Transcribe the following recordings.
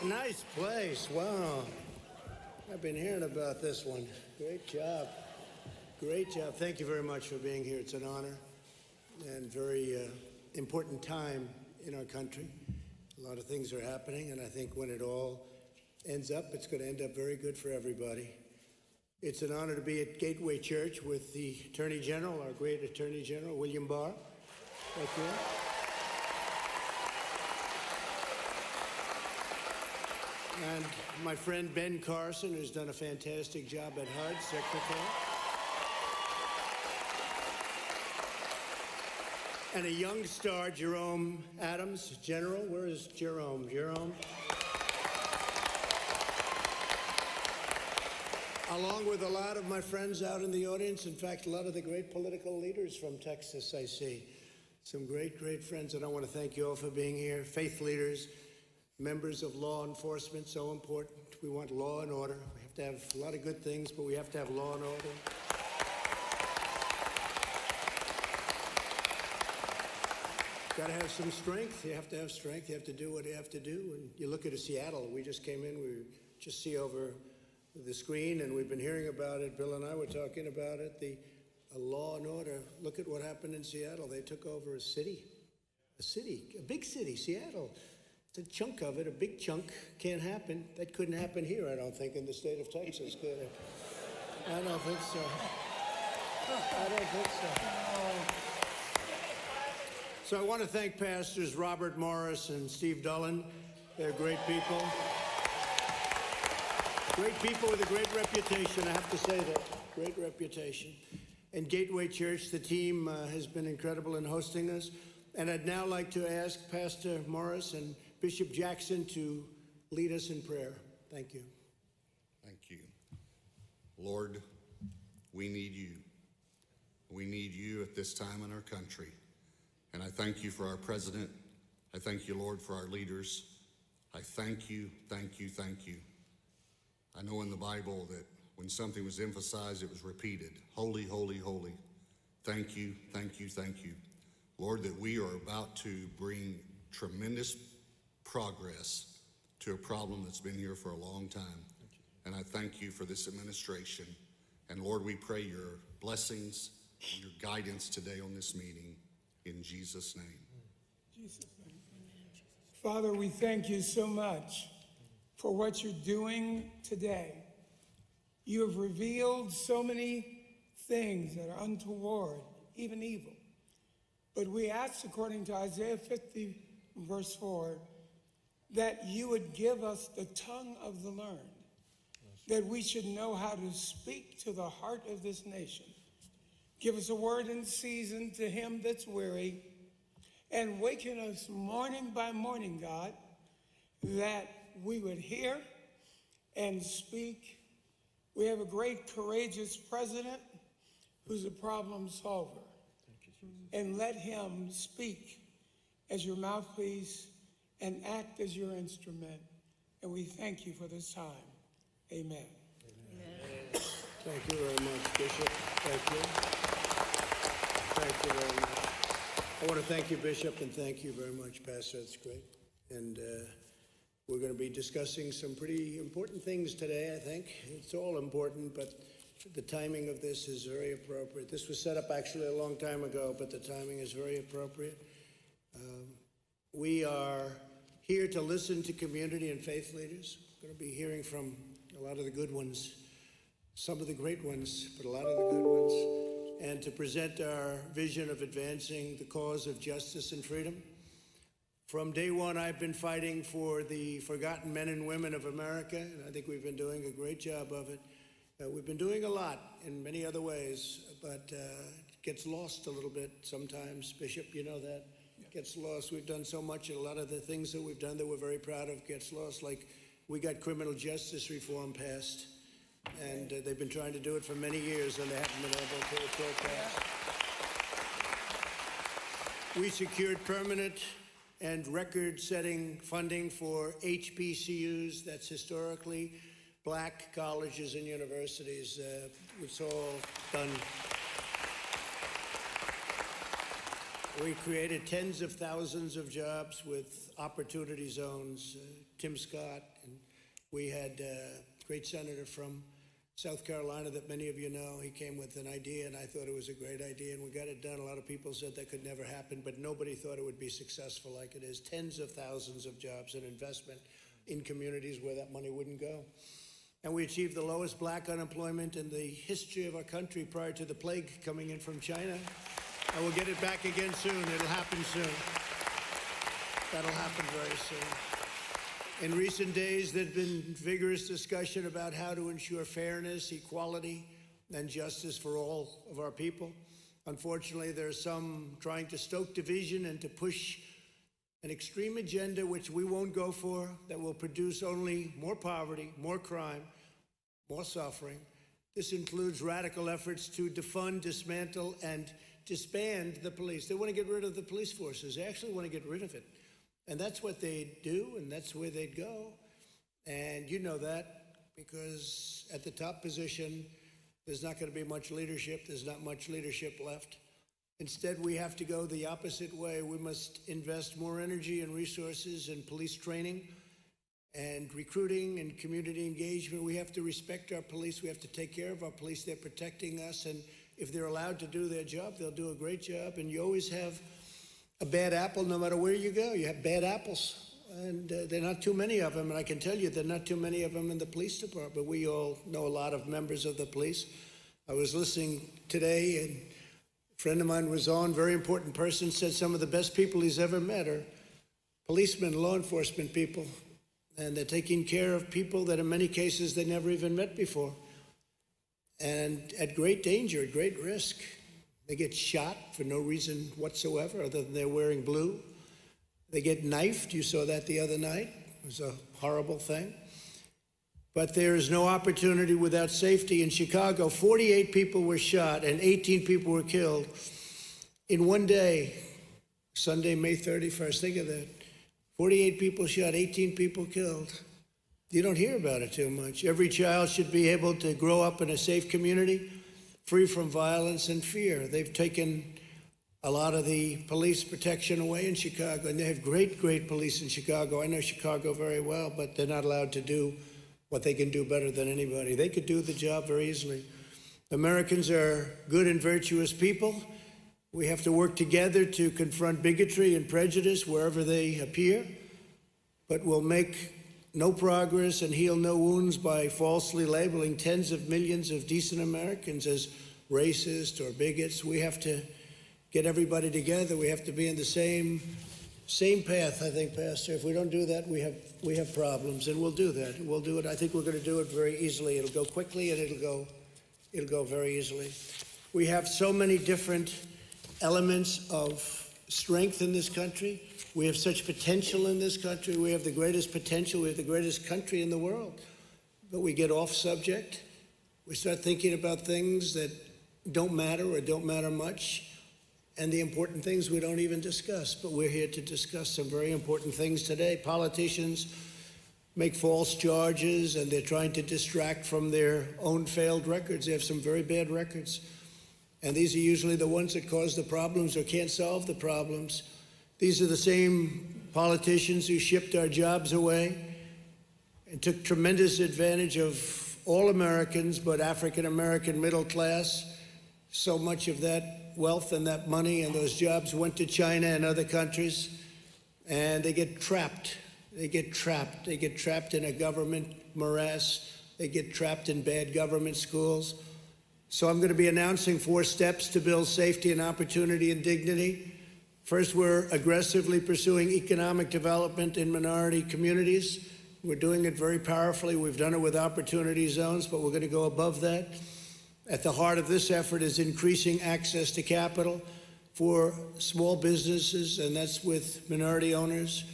Nice place. Wow. I've been hearing about this one. Great job. Great job. Thank you very much for being here. It's an honor and very important time in our country. A lot of things are happening, and I think when it all ends up, it's going to end up very good for everybody. It's an honor to be at Gateway Church with the Attorney General, our great Attorney General, William Barr. Thank you. And my friend Ben Carson, who's done a fantastic job at HUD, Secretary. And a young star, Jerome Adams, General. Where is Jerome? Jerome? Along with a lot of my friends out in the audience. In fact, a lot of the great political leaders from Texas, I see. Some great, great friends, and I want to thank you all for being here. Faith leaders, members of law enforcement, so important. We want law and order. We have to have a lot of good things, but we have to have law and order. Got to have some strength. You have to have strength. You have to do what you have to do. And you look at Seattle. We just came in. We just see over the screen, and we've been hearing about it. Bill and I were talking about it. The law and order. Look at what happened in Seattle. They took over a city, a big city, Seattle. It's a chunk of it, a big chunk. Can't happen. That couldn't happen here, I don't think, in the state of Texas, could it? I don't think so. I don't think so. So I want to thank Pastors Robert Morris and Steve Dullen. They're great people. Great people with a great reputation, I have to say that. Great reputation. And Gateway Church, the team has been incredible in hosting us. And I'd now like to ask Pastor Morris and Bishop Jackson to lead us in prayer. Thank you. Thank you. Lord, we need you. We need you at this time in our country. And I thank you for our president. I thank you, Lord, for our leaders. I thank you, thank you, thank you. I know in the Bible that when something was emphasized, it was repeated. Holy, holy, holy. Thank you, thank you, thank you. Lord, that we are about to bring tremendous progress to a problem that's been here for a long time. And I thank you for this administration. And Lord, we pray your blessings, your guidance today on this meeting. In Jesus' name. Jesus' name. Father, we thank you so much for what you're doing today. You have revealed so many things that are untoward, even evil. But we ask, according to Isaiah 50, verse 4, that you would give us the tongue of the learned, that we should know how to speak to the heart of this nation. Give us a word in season to him that's weary, and waken us morning by morning, God, that we would hear and speak. We have a great, courageous president who's a problem solver. And let him speak as your mouthpiece and act as your instrument. And we thank you for this time. Amen. Amen. Thank you very much, Bishop. Thank you. Thank you very much. I want to thank you, Bishop, and thank you very much, Pastor. That's great. And we're going to be discussing some pretty important things today, I think. It's all important, but the timing of this is very appropriate. This was set up actually a long time ago, but the timing is very appropriate. We are here to listen to community and faith leaders. We're going to be hearing from a lot of the good ones, some of the great ones, but a lot of the good ones, and to present our vision of advancing the cause of justice and freedom. From day one, I've been fighting for the forgotten men and women of America, and I think we've been doing a great job of it. We've been doing a lot in many other ways, but it gets lost a little bit sometimes. Bishop, you know that. It gets lost. We've done so much, and a lot of the things that we've done that we're very proud of gets lost. Like we got criminal justice reform passed, and they've been trying to do it for many years, and they haven't been able to. It's all passed. We secured permanent and record-setting funding for HBCUs, that's historically Black colleges and universities. It's all done. We created tens of thousands of jobs with opportunity zones. Tim Scott We had a great senator from South Carolina that many of you know. He came with an idea, and I thought it was a great idea, and we got it done. A lot of people said that could never happen, but nobody thought it would be successful like it is. Tens of thousands of jobs and investment in communities where that money wouldn't go. And we achieved the lowest black unemployment in the history of our country prior to the plague coming in from China. And we'll get it back again soon. It'll happen soon. That'll happen very soon. In recent days, there's been vigorous discussion about how to ensure fairness, equality, and justice for all of our people. Unfortunately, there's some trying to stoke division and to push an extreme agenda which we won't go for, that will produce only more poverty, more crime, more suffering. This includes radical efforts to defund, dismantle, and disband the police. They want to get rid of the police forces. They actually want to get rid of it. And that's what they'd do, and that's where they'd go. And you know that, because at the top position, there's not going to be much leadership. There's not much leadership left. Instead, we have to go the opposite way. We must invest more energy and resources in police training and recruiting and community engagement. We have to respect our police. We have to take care of our police. They're protecting us, and if they're allowed to do their job, they'll do a great job. And you always have a bad apple no matter where you go. You have bad apples, and there are not too many of them. And I can tell you there are not too many of them in the police department. We all know a lot of members of the police. I was listening today, and a friend of mine was on, very important person, said some of the best people he's ever met are policemen, law enforcement people. And they're taking care of people that in many cases they never even met before. And at great danger, at great risk. They get shot for no reason whatsoever other than they're wearing blue. They get knifed. You saw that the other night. It was a horrible thing. But there is no opportunity without safety. In Chicago, 48 people were shot and 18 people were killed in one day, Sunday, May 31st. Think of that. 48 people shot, 18 people killed. You don't hear about it too much. Every child should be able to grow up in a safe community, free from violence and fear. They've taken a lot of the police protection away in Chicago, and they have great, great police in Chicago. I know Chicago very well, but they're not allowed to do what they can do better than anybody. They could do the job very easily. Americans are good and virtuous people. We have to work together to confront bigotry and prejudice wherever they appear, but we'll make no progress and heal no wounds by falsely labeling tens of millions of decent Americans as racist or bigots. We have to get everybody together. We have to be in the same path, I think, Pastor. If we don't do that, we have problems, and we'll do that. We'll do it. I think we're going to do it very easily. It'll go quickly, and it'll go very easily. We have so many different elements of strength in this country. We have such potential in this country. We have the greatest potential. We have the greatest country in the world. But we get off subject. We start thinking about things that don't matter or don't matter much. And the important things we don't even discuss. But we're here to discuss some very important things today. Politicians make false charges, and they're trying to distract from their own failed records. They have some very bad records. And these are usually the ones that cause the problems or can't solve the problems. These are the same politicians who shipped our jobs away and took tremendous advantage of all Americans, but African-American middle class. So much of that wealth and that money and those jobs went to China and other countries, and they get trapped. They get trapped. They get trapped in a government morass. They get trapped in bad government schools. So I'm going to be announcing 4 steps to build safety and opportunity and dignity. First, we're aggressively pursuing economic development in minority communities. We're doing it very powerfully. We've done it with opportunity zones, but we're going to go above that. At the heart of this effort is increasing access to capital for small businesses, and that's with minority owners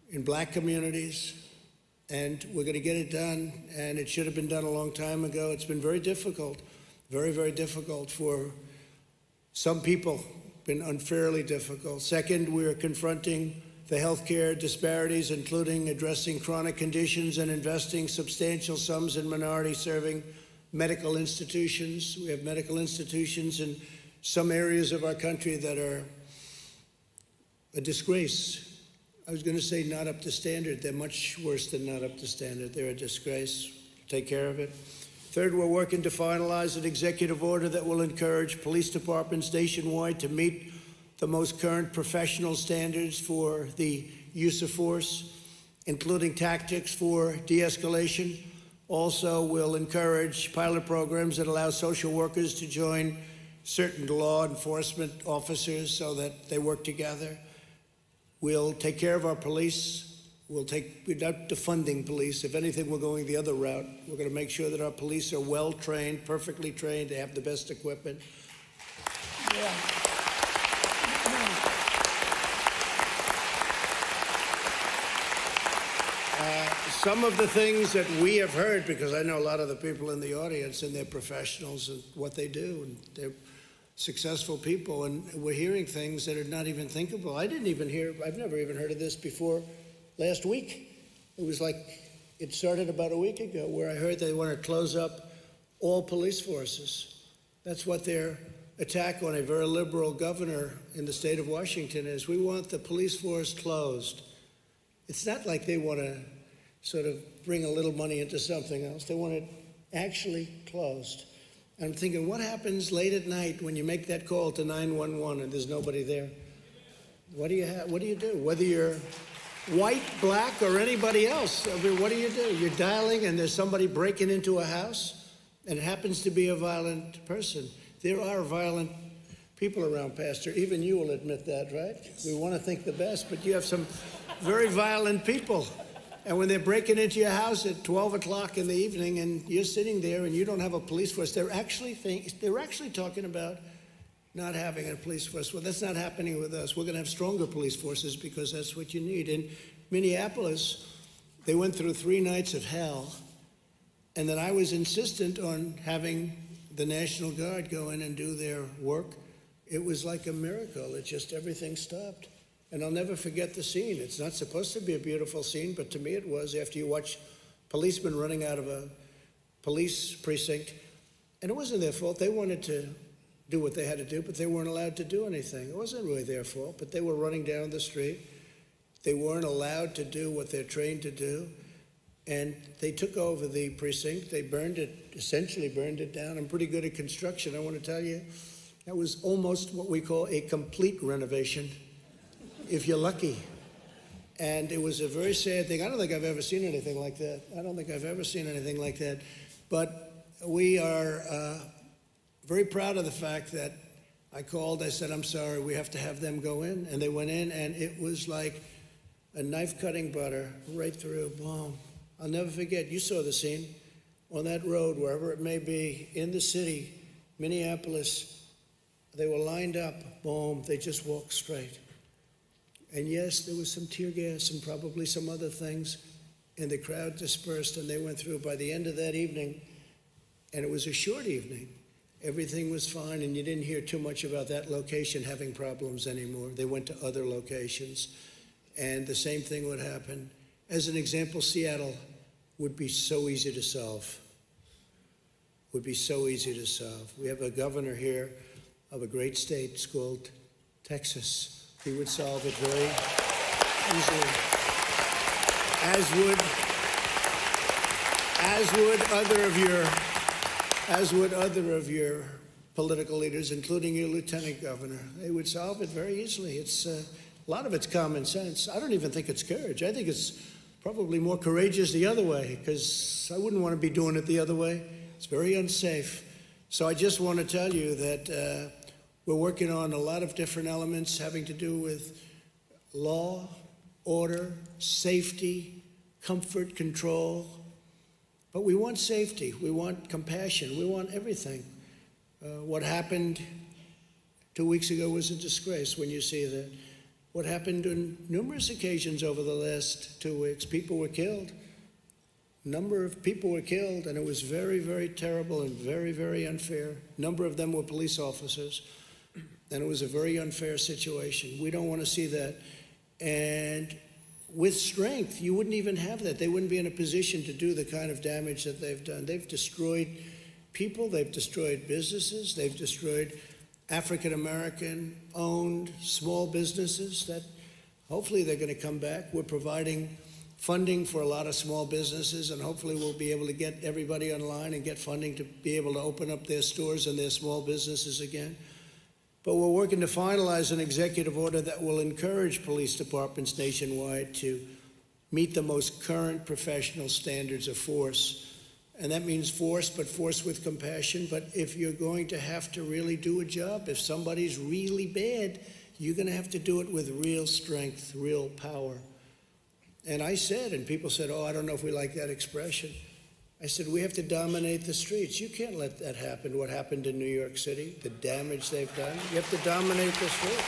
in black communities. And we're going to get it done, and it should have been done a long time ago. It's been very difficult, very, very difficult for some people, been unfairly difficult. Second, we're confronting the healthcare disparities, including addressing chronic conditions and investing substantial sums in minority-serving medical institutions. We have medical institutions in some areas of our country that are a disgrace. I was going to say not up to standard. They're much worse than not up to standard. They're a disgrace. Take care of it. Third, we're working to finalize an executive order that will encourage police departments nationwide to meet the most current professional standards for the use of force, including tactics for de-escalation. Also, we'll encourage pilot programs that allow social workers to join certain law enforcement officers so that they work together. We'll take care of our police. We're not defunding police. If anything, we're going the other route. We're going to make sure that our police are well trained, perfectly trained. They have the best equipment. Yeah. Some of the things that we have heard, because I know a lot of the people in the audience and they're professionals and what they do, and they're successful people, and we're hearing things that are not even thinkable. I've never even heard of this before last week. It was like, it started about a week ago where I heard they want to close up all police forces. That's what their attack on a very liberal governor in the state of Washington is. We want the police force closed. It's not like they want to sort of bring a little money into something else. They want it actually closed. I'm thinking, what happens late at night when you make that call to 911 and there's nobody there? What do you do? Whether you're white, black, or anybody else, I mean, what do? You're dialing and there's somebody breaking into a house and it happens to be a violent person. There are violent people around, Pastor. Even you will admit that, right? We want to think the best, but you have some very violent people. And when they're breaking into your house at 12 o'clock in the evening and you're sitting there and you don't have a police force, they're actually talking about not having a police force. Well, that's not happening with us. We're going to have stronger police forces because that's what you need. In Minneapolis, they went through 3 nights of hell. And then I was insistent on having the National Guard go in and do their work. It was like a miracle. Everything stopped. And I'll never forget the scene. It's not supposed to be a beautiful scene, but to me it was, after you watch policemen running out of a police precinct. And it wasn't their fault. They wanted to do what they had to do, but they weren't allowed to do anything. It wasn't really their fault, but they were running down the street. They weren't allowed to do what they're trained to do. And they took over the precinct. They essentially burned it down. I'm pretty good at construction. I want to tell you, that was almost what we call a complete renovation, if you're lucky. And it was a very sad thing. I don't think I've ever seen anything like that. But we are very proud of the fact that I called, I said, I'm sorry, we have to have them go in. And they went in, and it was like a knife cutting butter right through, boom. I'll never forget, you saw the scene on that road, wherever it may be, in the city, Minneapolis. They were lined up, boom, they just walked straight. And yes, there was some tear gas and probably some other things, and the crowd dispersed and they went through. By the end of that evening, and it was a short evening, everything was fine, and you didn't hear too much about that location having problems anymore. They went to other locations, and the same thing would happen. As an example, Seattle would be so easy to solve. We have a governor here of a great state. It's called Texas. He would solve it very easily, as would other of your political leaders, including your lieutenant governor. They would solve it very easily. It's a lot of it's common sense. I don't even think it's courage. I think it's probably more courageous the other way, because I wouldn't want to be doing it the other way. It's very unsafe. So I just want to tell you that we're working on a lot of different elements having to do with law, order, safety, comfort, control. But we want safety, we want compassion, we want everything. What happened 2 weeks ago was a disgrace when you see that. What happened on numerous occasions over the last 2 weeks, people were killed. A number of people were killed, and it was very, very terrible and very, very unfair. A number of them were police officers. And it was a very unfair situation. We don't want to see that. And with strength, you wouldn't even have that. They wouldn't be in a position to do the kind of damage that they've done. They've destroyed people, they've destroyed businesses, they've destroyed African-American owned small businesses that Hopefully they're going to come back. We're providing funding for a lot of small businesses, and hopefully we'll be able to get everybody online and get funding to be able to open up their stores and their small businesses again. But we're working to finalize an executive order that will encourage police departments nationwide to meet the most current professional standards of force. And that means force, but force with compassion. But if you're going to have to really do a job, if somebody's really bad, you're going to have to do it with real strength, real power. And I said, and people said, oh, I don't know if we like that expression. I said, we have to dominate the streets. You can't let that happen, what happened in New York City, the damage they've done. You have to dominate the streets.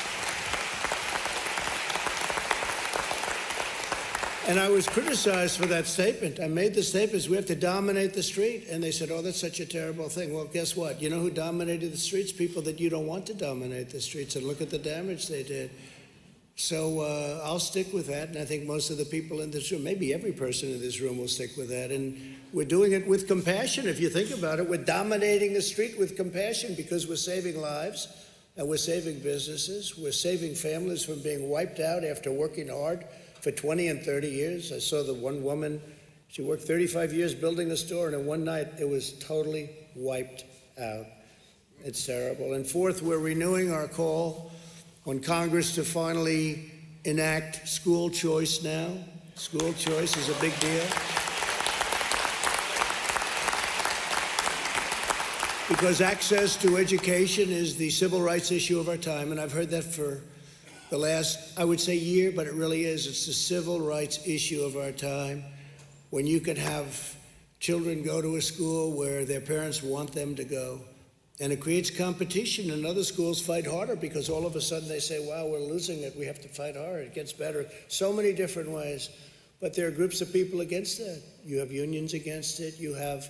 And I was criticized for that statement. I made the statement, we have to dominate the street. And they said, oh, that's such a terrible thing. Well, guess what? You know who dominated the streets? People that you don't want to dominate the streets. And look at the damage they did. So I'll stick with that, and I think most of the people in this room, maybe every person in this room will stick with that. And we're doing it with compassion, if you think about it. We're dominating the street with compassion because we're saving lives and we're saving businesses. We're saving families from being wiped out after working hard for 20 and 30 years. I saw the one woman, she worked 35 years building a store, and in one night it was totally wiped out. It's terrible. And fourth, we're renewing our call on Congress to finally enact school choice now. School choice is a big deal. Because access to education is the civil rights issue of our time, and I've heard that for the last, I would say, year, but it really is. It's the civil rights issue of our time. When you can have children go to a school where their parents want them to go, and it creates competition, and other schools fight harder because all of a sudden they say, wow, we're losing it, we have to fight harder, it gets better. So many different ways. But there are groups of people against that. You have unions against it, you have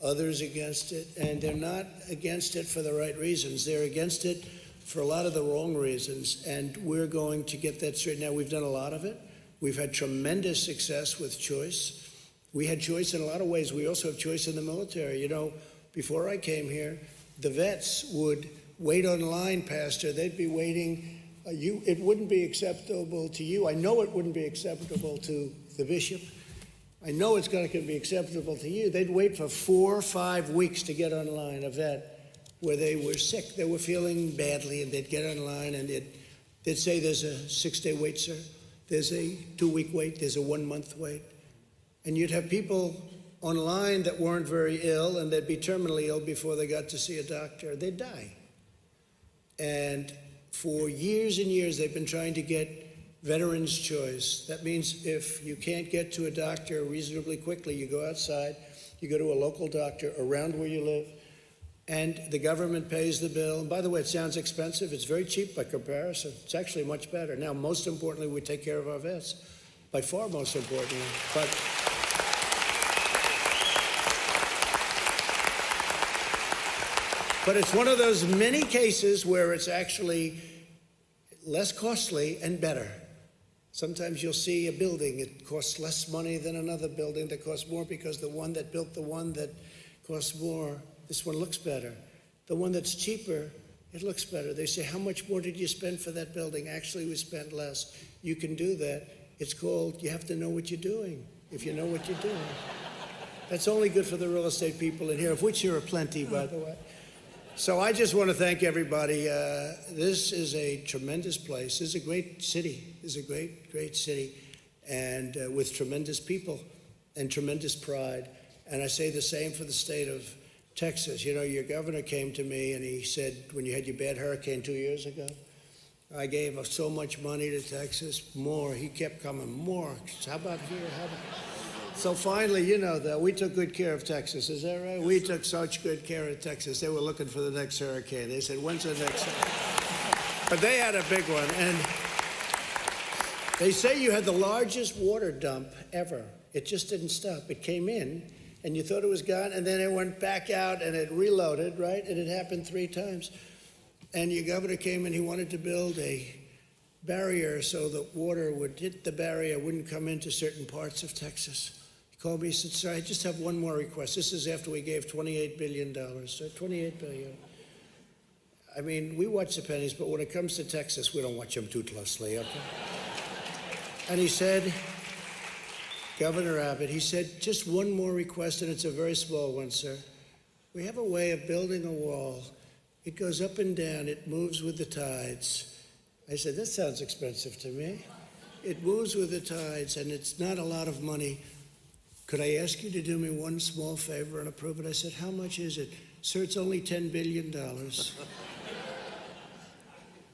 others against it, and they're not against it for the right reasons. They're against it for a lot of the wrong reasons, and we're going to get that straight. Now, we've done a lot of it. We've had tremendous success with choice. We had choice in a lot of ways. We also have choice in the military. You know, before I came here, the vets would wait online, Pastor. They'd be waiting. It wouldn't be acceptable to you. I know it wouldn't be acceptable to the bishop. I know it's going to be acceptable to you. They'd wait for 4 or 5 weeks to get online, a vet, where they were sick. They were feeling badly, and they'd get online, and they'd say, there's a 6-day wait, sir. There's a 2-week wait. There's a 1-month wait. And you'd have people online that weren't very ill, and they'd be terminally ill before they got to see a doctor. They'd die. And for years and years, they've been trying to get veterans' choice. That means if you can't get to a doctor reasonably quickly, you go outside, you go to a local doctor around where you live, and the government pays the bill. And by the way, it sounds expensive. It's very cheap by comparison. It's actually much better. Now, most importantly, we take care of our vets. By far most importantly. But it's one of those many cases where it's actually less costly and better. Sometimes you'll see a building, it costs less money than another building that costs more because the one that built the one that costs more, this one looks better. The one that's cheaper, it looks better. They say, how much more did you spend for that building? Actually, we spent less. You can do that. It's called, you have to know what you're doing, if you know what you're doing. That's only good for the real estate people in here, of which there are plenty, by the way. So I just want to thank everybody. This is a tremendous place. This is a great city. This is a great, great city, and with tremendous people and tremendous pride. And I say the same for the state of Texas. You know, your governor came to me and he said, when you had your bad hurricane 2 years ago, I gave so much money to Texas, more. He kept coming, more. How about here? How about... So finally, you know, that we took good care of Texas. Is that right? We took such good care of Texas. They were looking for the next hurricane. They said, when's the next hurricane? But they had a big one. And they say you had the largest water dump ever. It just didn't stop. It came in, and you thought it was gone, and then it went back out, and it reloaded, right? And it happened 3 times. And your governor came, and he wanted to build a barrier so that water would hit the barrier, wouldn't come into certain parts of Texas. Called me, he said, sir, I just have one more request. This is after we gave $28 billion. So $28 billion. I mean, we watch the pennies, but when it comes to Texas, we don't watch them too closely, okay? And he said, Governor Abbott, he said, just one more request, and it's a very small one, sir. We have a way of building a wall. It goes up and down. It moves with the tides. I said, that sounds expensive to me. It moves with the tides, and it's not a lot of money. Could I ask you to do me one small favor and approve it? I said, how much is it? Sir, it's only $10 billion.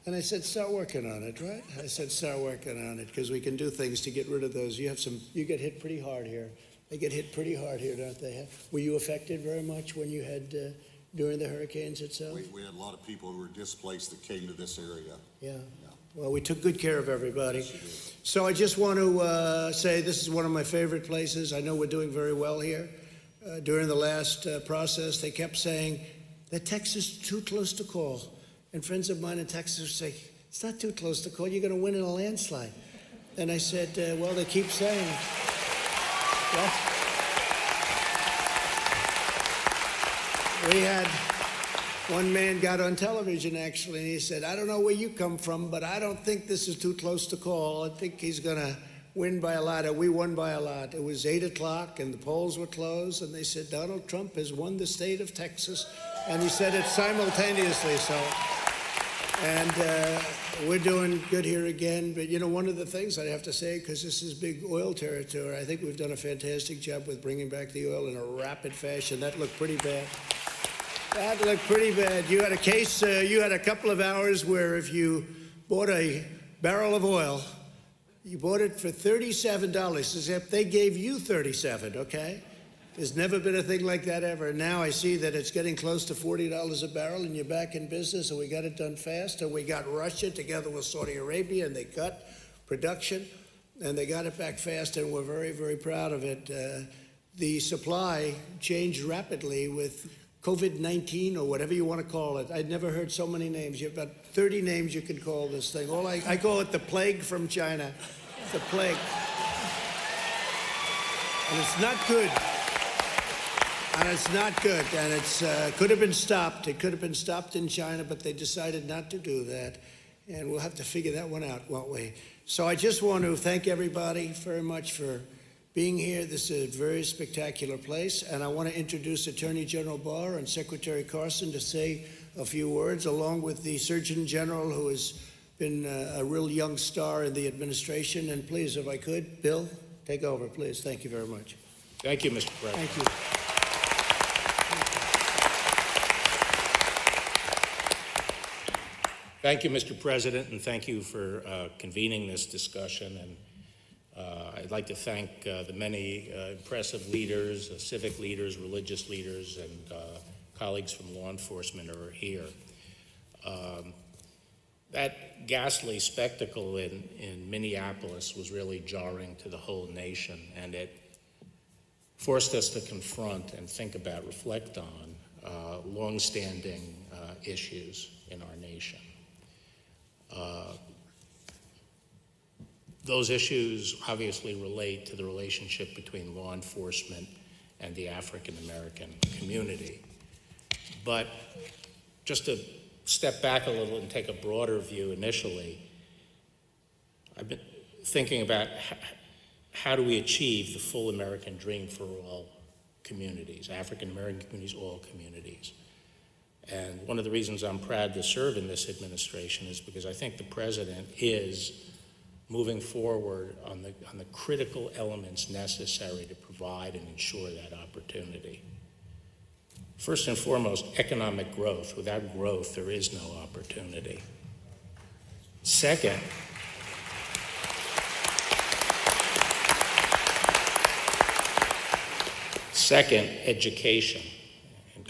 And I said, start working on it, right? I said, start working on it, because we can do things to get rid of those. You get hit pretty hard here. They get hit pretty hard here, don't they? Were you affected very much when you had, during the hurricanes itself? We had a lot of people who were displaced that came to this area. Yeah. Well, we took good care of everybody. So I just want to say this is one of my favorite places. I know we're doing very well here. During the last process, they kept saying that Texas is too close to call. And friends of mine in Texas would say, it's not too close to call. You're going to win in a landslide. And I said, well, they keep saying. Well, we had one man got on television, actually, and he said, I don't know where you come from, but I don't think this is too close to call. I think he's going to win by a lot. And we won by a lot. It was 8 o'clock, and the polls were closed, and they said, Donald Trump has won the state of Texas. And he said it simultaneously, so. And we're doing good here again. But, you know, one of the things I have to say, because this is big oil territory, I think we've done a fantastic job with bringing back the oil in a rapid fashion. That looked pretty bad. That looked pretty bad. You had a case, you had a couple of hours where if you bought a barrel of oil, you bought it for $37, except they gave you $37, okay? There's never been a thing like that ever. Now I see that it's getting close to $40 a barrel, and you're back in business, and we got it done fast, and we got Russia together with Saudi Arabia, and they cut production, and they got it back fast, and we're very, very proud of it. The supply changed rapidly with COVID-19 or whatever you want to call it. I'd never heard so many names. You have about 30 names you can call this thing. I call it the plague from China. It's the plague. And it's not good. And it's not good. And it's could have been stopped. It could have been stopped in China, but they decided not to do that. And we'll have to figure that one out, won't we? So I just want to thank everybody very much for being here. This is a very spectacular place, and I want to introduce Attorney General Barr and Secretary Carson to say a few words, along with the Surgeon General, who has been a real young star in the administration. And please, if I could, Bill, take over, please. Thank you very much. Thank you, Mr. President. Thank you. Thank you, Mr. President, and thank you for convening this discussion. And I'd like to thank the many impressive leaders, civic leaders, religious leaders, and colleagues from law enforcement who are here. That ghastly spectacle in Minneapolis was really jarring to the whole nation, and it forced us to confront and think about, reflect on longstanding issues in our nation. Those issues obviously relate to the relationship between law enforcement and the African American community. But just to step back a little and take a broader view initially, I've been thinking about how do we achieve the full American dream for all communities, African American communities, all communities. And one of the reasons I'm proud to serve in this administration is because I think the president is moving forward on the critical elements necessary to provide and ensure that opportunity. First and foremost, economic growth. Without growth, there is no opportunity. Second, education.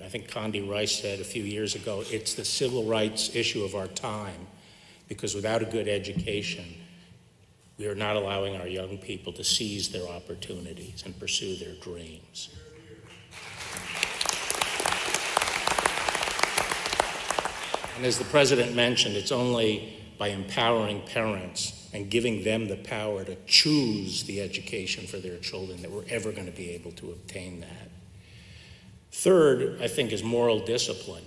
I think Condi Rice said a few years ago, it's the civil rights issue of our time, because without a good education, we are not allowing our young people to seize their opportunities and pursue their dreams. And as the president mentioned, it's only by empowering parents and giving them the power to choose the education for their children that we're ever going to be able to obtain that. Third, I think, is moral discipline.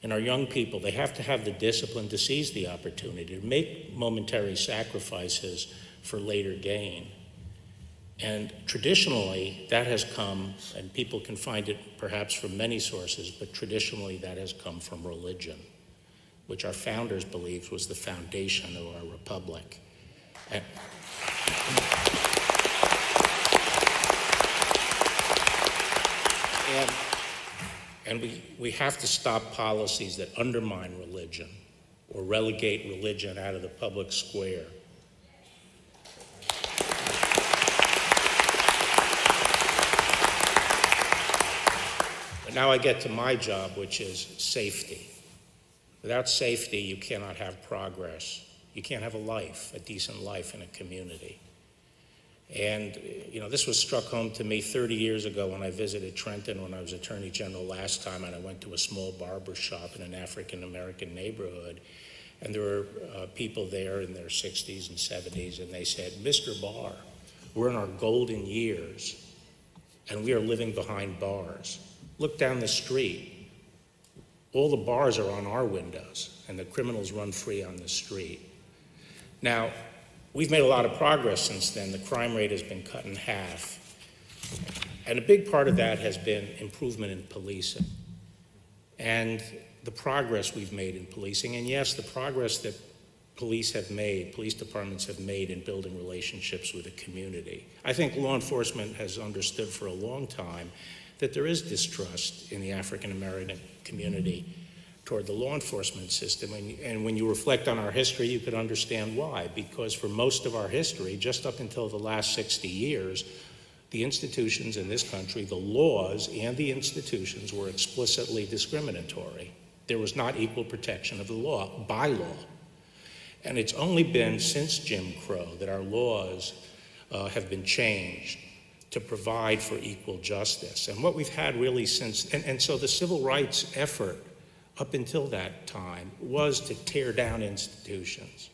And our young people, they have to have the discipline to seize the opportunity, to make momentary sacrifices for later gain. And traditionally, that has come, and people can find it perhaps from many sources, but traditionally that has come from religion, which our founders believed was the foundation of our republic. And we have to stop policies that undermine religion or relegate religion out of the public square. But now I get to my job, which is safety. Without safety, you cannot have progress. You can't have a life, a decent life in a community. And, you know, this was struck home to me 30 years ago when I visited Trenton when I was Attorney General last time, and I went to a small barber shop in an African-American neighborhood. And there were people there in their 60s and 70s, and they said, "Mr. Barr, we're in our golden years, and we are living behind bars. Look down the street. All the bars are on our windows, and the criminals run free on the street." Now, we've made a lot of progress since then. The crime rate has been cut in half. And a big part of that has been improvement in policing and the progress we've made in policing. And yes, the progress that police departments have made in building relationships with the community. I think law enforcement has understood for a long time that there is distrust in the African American community toward the law enforcement system. And when you reflect on our history, you could understand why. Because for most of our history, just up until the last 60 years, the institutions in this country, the laws and the institutions were explicitly discriminatory. There was not equal protection of the law, by law. And it's only been since Jim Crow that our laws have been changed to provide for equal justice. And what we've had really since, and so the civil rights effort up until that time was to tear down institutions.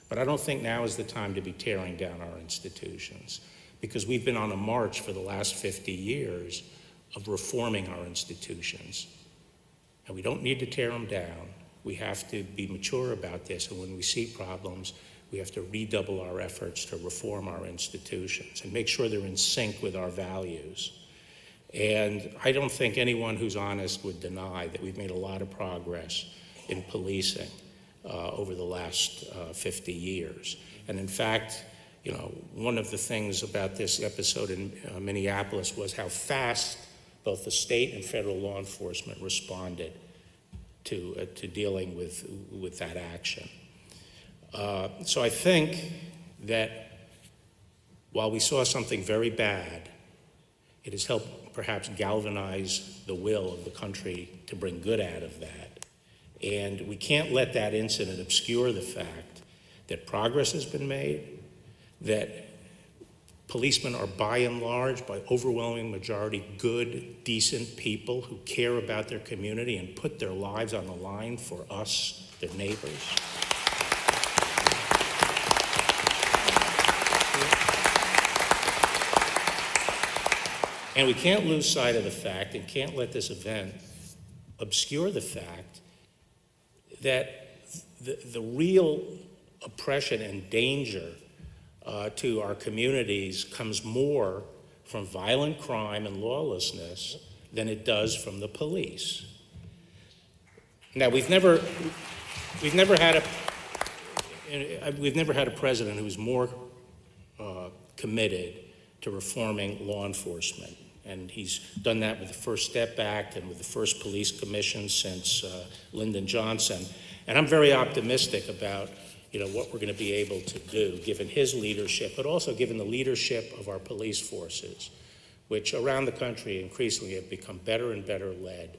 But I don't think now is the time to be tearing down our institutions, because we've been on a march for the last 50 years of reforming our institutions. And we don't need to tear them down. We have to be mature about this, and when we see problems, we have to redouble our efforts to reform our institutions and make sure they're in sync with our values. And I don't think anyone who's honest would deny that we've made a lot of progress in policing over the last 50 years. And in fact, you know, one of the things about this episode in Minneapolis was how fast both the state and federal law enforcement responded to dealing with that action. So I think that while we saw something very bad, it has helped perhaps galvanize the will of the country to bring good out of that. And we can't let that incident obscure the fact that progress has been made, that policemen are by and large, by overwhelming majority, good, decent people who care about their community and put their lives on the line for us, their neighbors. And we can't lose sight of the fact, and can't let this event obscure the fact that the real oppression and danger to our communities comes more from violent crime and lawlessness than it does from the police. Now, we've never had a president who's more committed to reforming law enforcement. And he's done that with the First Step Act and with the first police commission since Lyndon Johnson. And I'm very optimistic about, you know, what we're going to be able to do, given his leadership, but also given the leadership of our police forces, which around the country increasingly have become better and better led.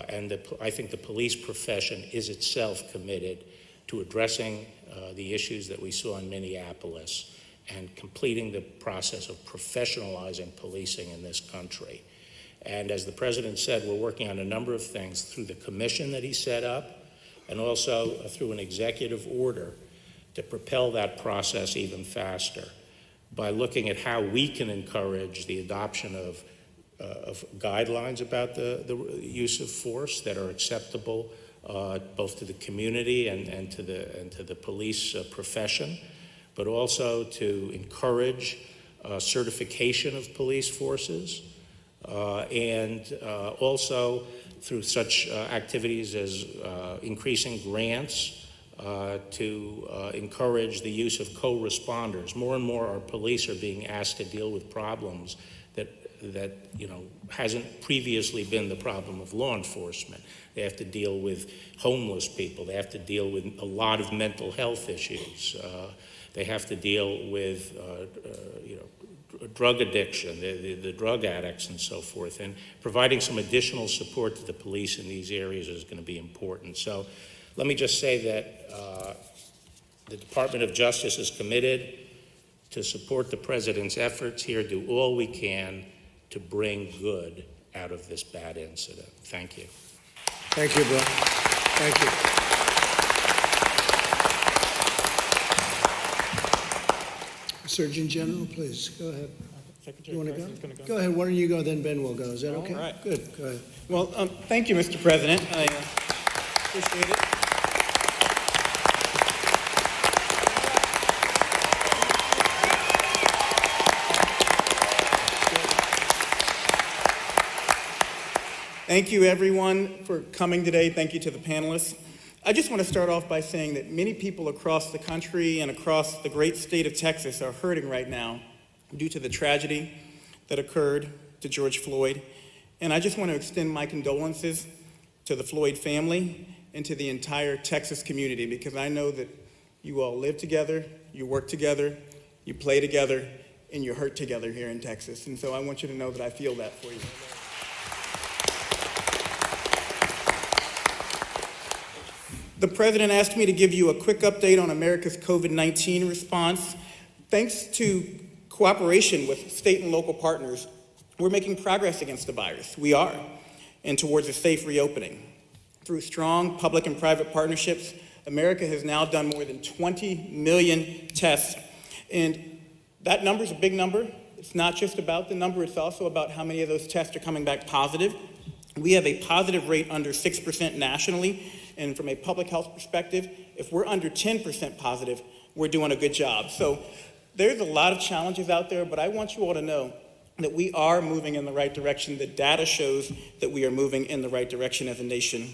And I think the police profession is itself committed to addressing the issues that we saw in Minneapolis and completing the process of professionalizing policing in this country. And as the president said, we're working on a number of things through the commission that he set up and also through an executive order to propel that process even faster by looking at how we can encourage the adoption of guidelines about the use of force that are acceptable both to the community and to the police profession. but also to encourage certification of police forces, and also through such activities as increasing grants to encourage the use of co-responders. More and more our police are being asked to deal with problems that hasn't previously been the problem of law enforcement. They have to deal with homeless people. They have to deal with a lot of mental health issues. They have to deal with drug addiction, the drug addicts and so forth. And providing some additional support to the police in these areas is going to be important. So let me just say that the Department of Justice is committed to support the President's efforts here, do all we can to bring good out of this bad incident. Thank you. Thank you, Bill. Thank you. Surgeon General, please, go ahead. Secretary, You want to President's go? gonna go. Go ahead, why don't you go, then Ben will go. Is that okay? All right. Good, go ahead. Well, thank you, Mr. President. I appreciate it. Thank you, everyone, for coming today. Thank you to the panelists. I just want to start off by saying that many people across the country and across the great state of Texas are hurting right now due to the tragedy that occurred to George Floyd. And I just want to extend my condolences to the Floyd family and to the entire Texas community, because I know that you all live together, you work together, you play together, and you hurt together here in Texas. And so I want you to know that I feel that for you. The President asked me to give you a quick update on America's COVID-19 response. Thanks to cooperation with state and local partners, we're making progress against the virus. We are, and towards a safe reopening. Through strong public and private partnerships, America has now done more than 20 million tests. And that number is a big number. It's not just about the number, it's also about how many of those tests are coming back positive. We have a positive rate under 6% nationally. And from a public health perspective, if we're under 10% positive, we're doing a good job. So there's a lot of challenges out there, but I want you all to know that we are moving in the right direction. The data shows that we are moving in the right direction as a nation.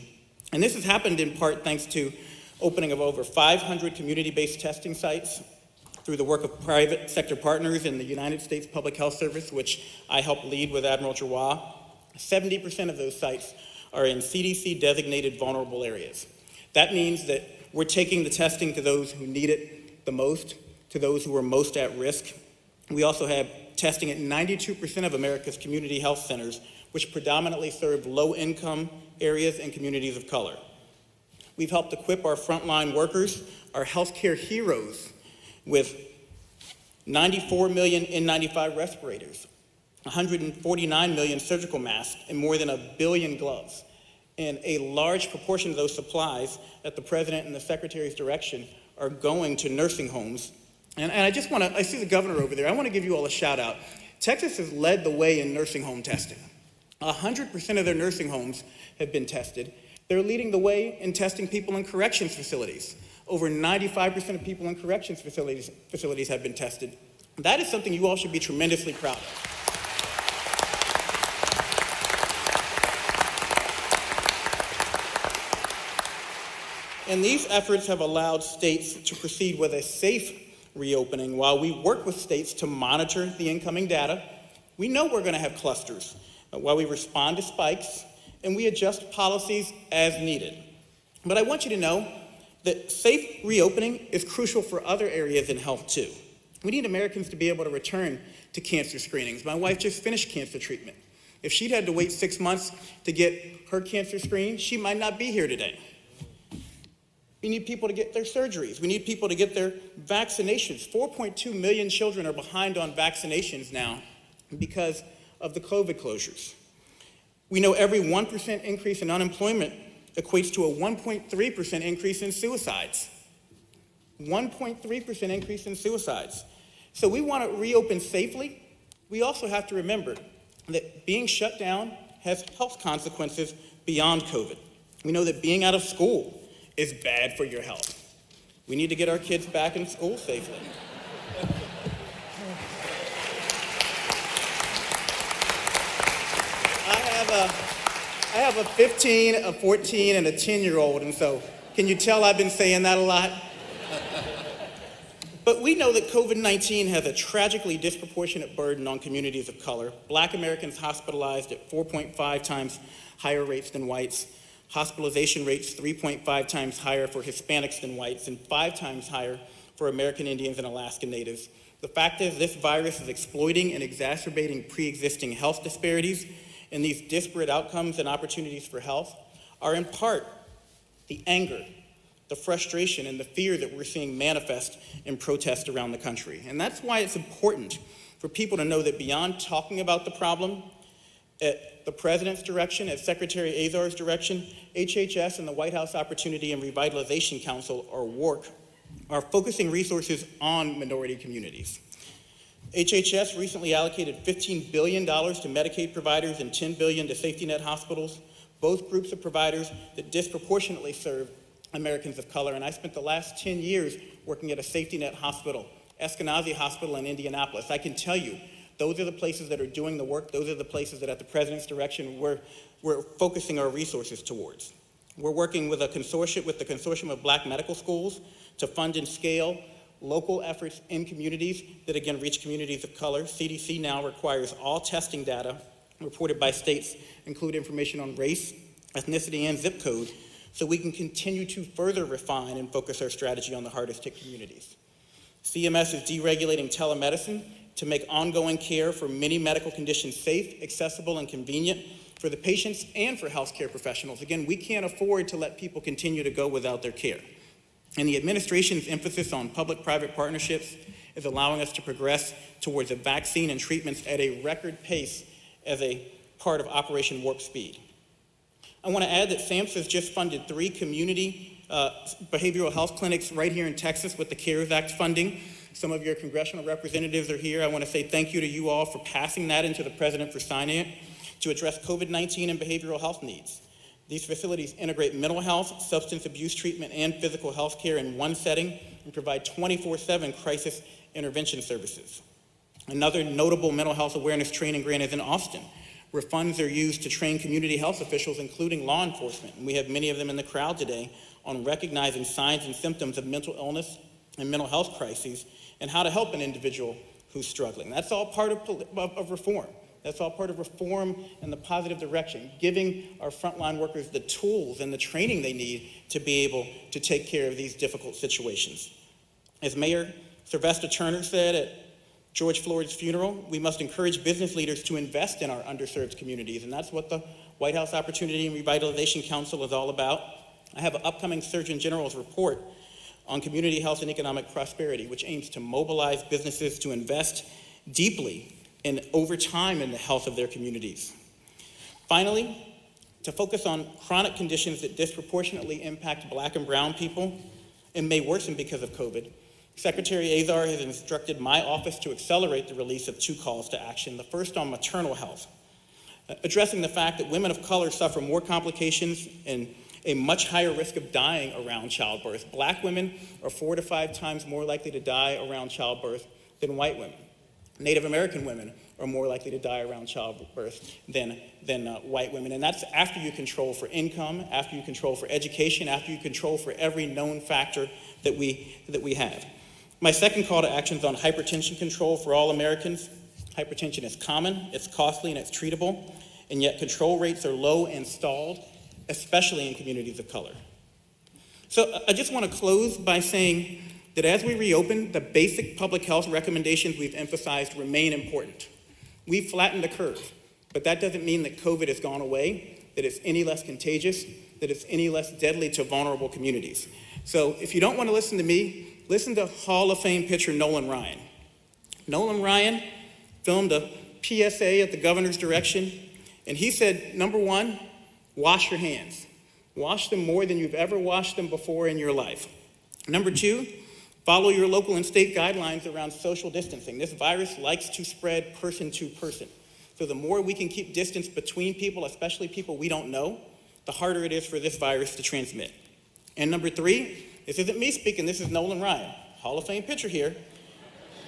And this has happened in part thanks to opening of over 500 community-based testing sites through the work of private sector partners in the United States Public Health Service, which I helped lead with Admiral Giroir. 70% of those sites are in CDC-designated vulnerable areas. That means that we're taking the testing to those who need it the most, to those who are most at risk. We also have testing at 92% of America's community health centers, which predominantly serve low-income areas and communities of color. We've helped equip our frontline workers, our healthcare heroes, with 94 million N95 respirators, 149 million surgical masks, and more than 1 billion gloves. And a large proportion of those supplies at the President and the Secretary's direction are going to nursing homes. And I just want to, I see the governor over there, I want to give you all a shout out. Texas has led the way in nursing home testing. 100% of their nursing homes have been tested. They're leading the way in testing people in corrections facilities. Over 95% of people in corrections facilities have been tested. That is something you all should be tremendously proud of. And these efforts have allowed states to proceed with a safe reopening while we work with states to monitor the incoming data. We know we're going to have clusters while we respond to spikes and we adjust policies as needed. But I want you to know that safe reopening is crucial for other areas in health too. We need Americans to be able to return to cancer screenings. My wife just finished cancer treatment. If she'd had to wait 6 months to get her cancer screened, she might not be here today. We need people to get their surgeries. We need people to get their vaccinations. 4.2 million children are behind on vaccinations now because of the COVID closures. We know every 1% increase in unemployment equates to a 1.3% increase in suicides. 1.3% increase in suicides. So we want to reopen safely. We also have to remember that being shut down has health consequences beyond COVID. We know that being out of school is bad for your health. We need to get our kids back in school safely. I have a 15, a 14, and a 10-year-old, and so can you tell I've been saying that a lot? But we know that COVID-19 has a tragically disproportionate burden on communities of color. Black Americans hospitalized at 4.5 times higher rates than whites, hospitalization rates 3.5 times higher for Hispanics than whites, and 5 times higher for American Indians and Alaska Natives. The fact is, this virus is exploiting and exacerbating pre-existing health disparities, and these disparate outcomes and opportunities for health are in part the anger, the frustration, and the fear that we're seeing manifest in protests around the country. And that's why it's important for people to know that beyond talking about the problem, at the President's direction, at Secretary Azar's direction, HHS and the White House Opportunity and Revitalization Council, or WARC, are focusing resources on minority communities. HHS recently allocated $15 billion to Medicaid providers and $10 billion to safety net hospitals, both groups of providers that disproportionately serve Americans of color. And I spent the last 10 years working at a safety net hospital, Eskenazi Hospital in Indianapolis. I can tell you, those are the places that are doing the work. Those are the places that at the President's direction we're focusing our resources towards. We're working with the Consortium of Black Medical Schools to fund and scale local efforts in communities that, again, reach communities of color. CDC now requires all testing data reported by states include information on race, ethnicity, and zip code, so we can continue to further refine and focus our strategy on the hardest hit communities. CMS is deregulating telemedicine to make ongoing care for many medical conditions safe, accessible, and convenient for the patients and for healthcare professionals. Again, we can't afford to let people continue to go without their care. And the administration's emphasis on public-private partnerships is allowing us to progress towards a vaccine and treatments at a record pace as a part of Operation Warp Speed. I want to add that SAMHSA just funded 3 community behavioral health clinics right here in Texas with the CARES Act funding. Some of your congressional representatives are here. I want to say thank you to you all for passing that into the President for signing it to address COVID-19 and behavioral health needs. These facilities integrate mental health, substance abuse treatment, and physical health care in one setting and provide 24/7 crisis intervention services. Another notable mental health awareness training grant is in Austin, where funds are used to train community health officials, including law enforcement, and we have many of them in the crowd today, on recognizing signs and symptoms of mental illness and mental health crises and how to help an individual who's struggling. That's all part of reform. That's all part of reform in the positive direction, giving our frontline workers the tools and the training they need to be able to take care of these difficult situations. As Mayor Sylvester Turner said at George Floyd's funeral, we must encourage business leaders to invest in our underserved communities, and that's what the White House Opportunity and Revitalization Council is all about. I have an upcoming Surgeon General's report on community health and economic prosperity, which aims to mobilize businesses to invest deeply and over time in the health of their communities. Finally, to focus on chronic conditions that disproportionately impact Black and brown people and may worsen because of COVID, Secretary Azar has instructed my office to accelerate the release of 2 calls to action. The first on maternal health, addressing the fact that women of color suffer more complications and a much higher risk of dying around childbirth. Black women are 4 to 5 times more likely to die around childbirth than white women. Native American women are more likely to die around childbirth than white women. And that's after you control for income, after you control for education, after you control for every known factor that we have. My second call to action is on hypertension control for all Americans. Hypertension is common, it's costly, and it's treatable, and yet control rates are low and stalled, especially in communities of color. So I just want to close by saying that as we reopen, the basic public health recommendations we've emphasized remain important. We've flattened the curve, but that doesn't mean that COVID has gone away, that it's any less contagious, that it's any less deadly to vulnerable communities. So if you don't want to listen to me, listen to Hall of Fame pitcher Nolan Ryan. Nolan Ryan filmed a PSA at the governor's direction, and he said, number 1, wash your hands. Wash them more than you've ever washed them before in your life. Number 2, follow your local and state guidelines around social distancing. This virus likes to spread person to person. So the more we can keep distance between people, especially people we don't know, the harder it is for this virus to transmit. And number 3, This isn't me speaking, this is Nolan Ryan, Hall of Fame pitcher here.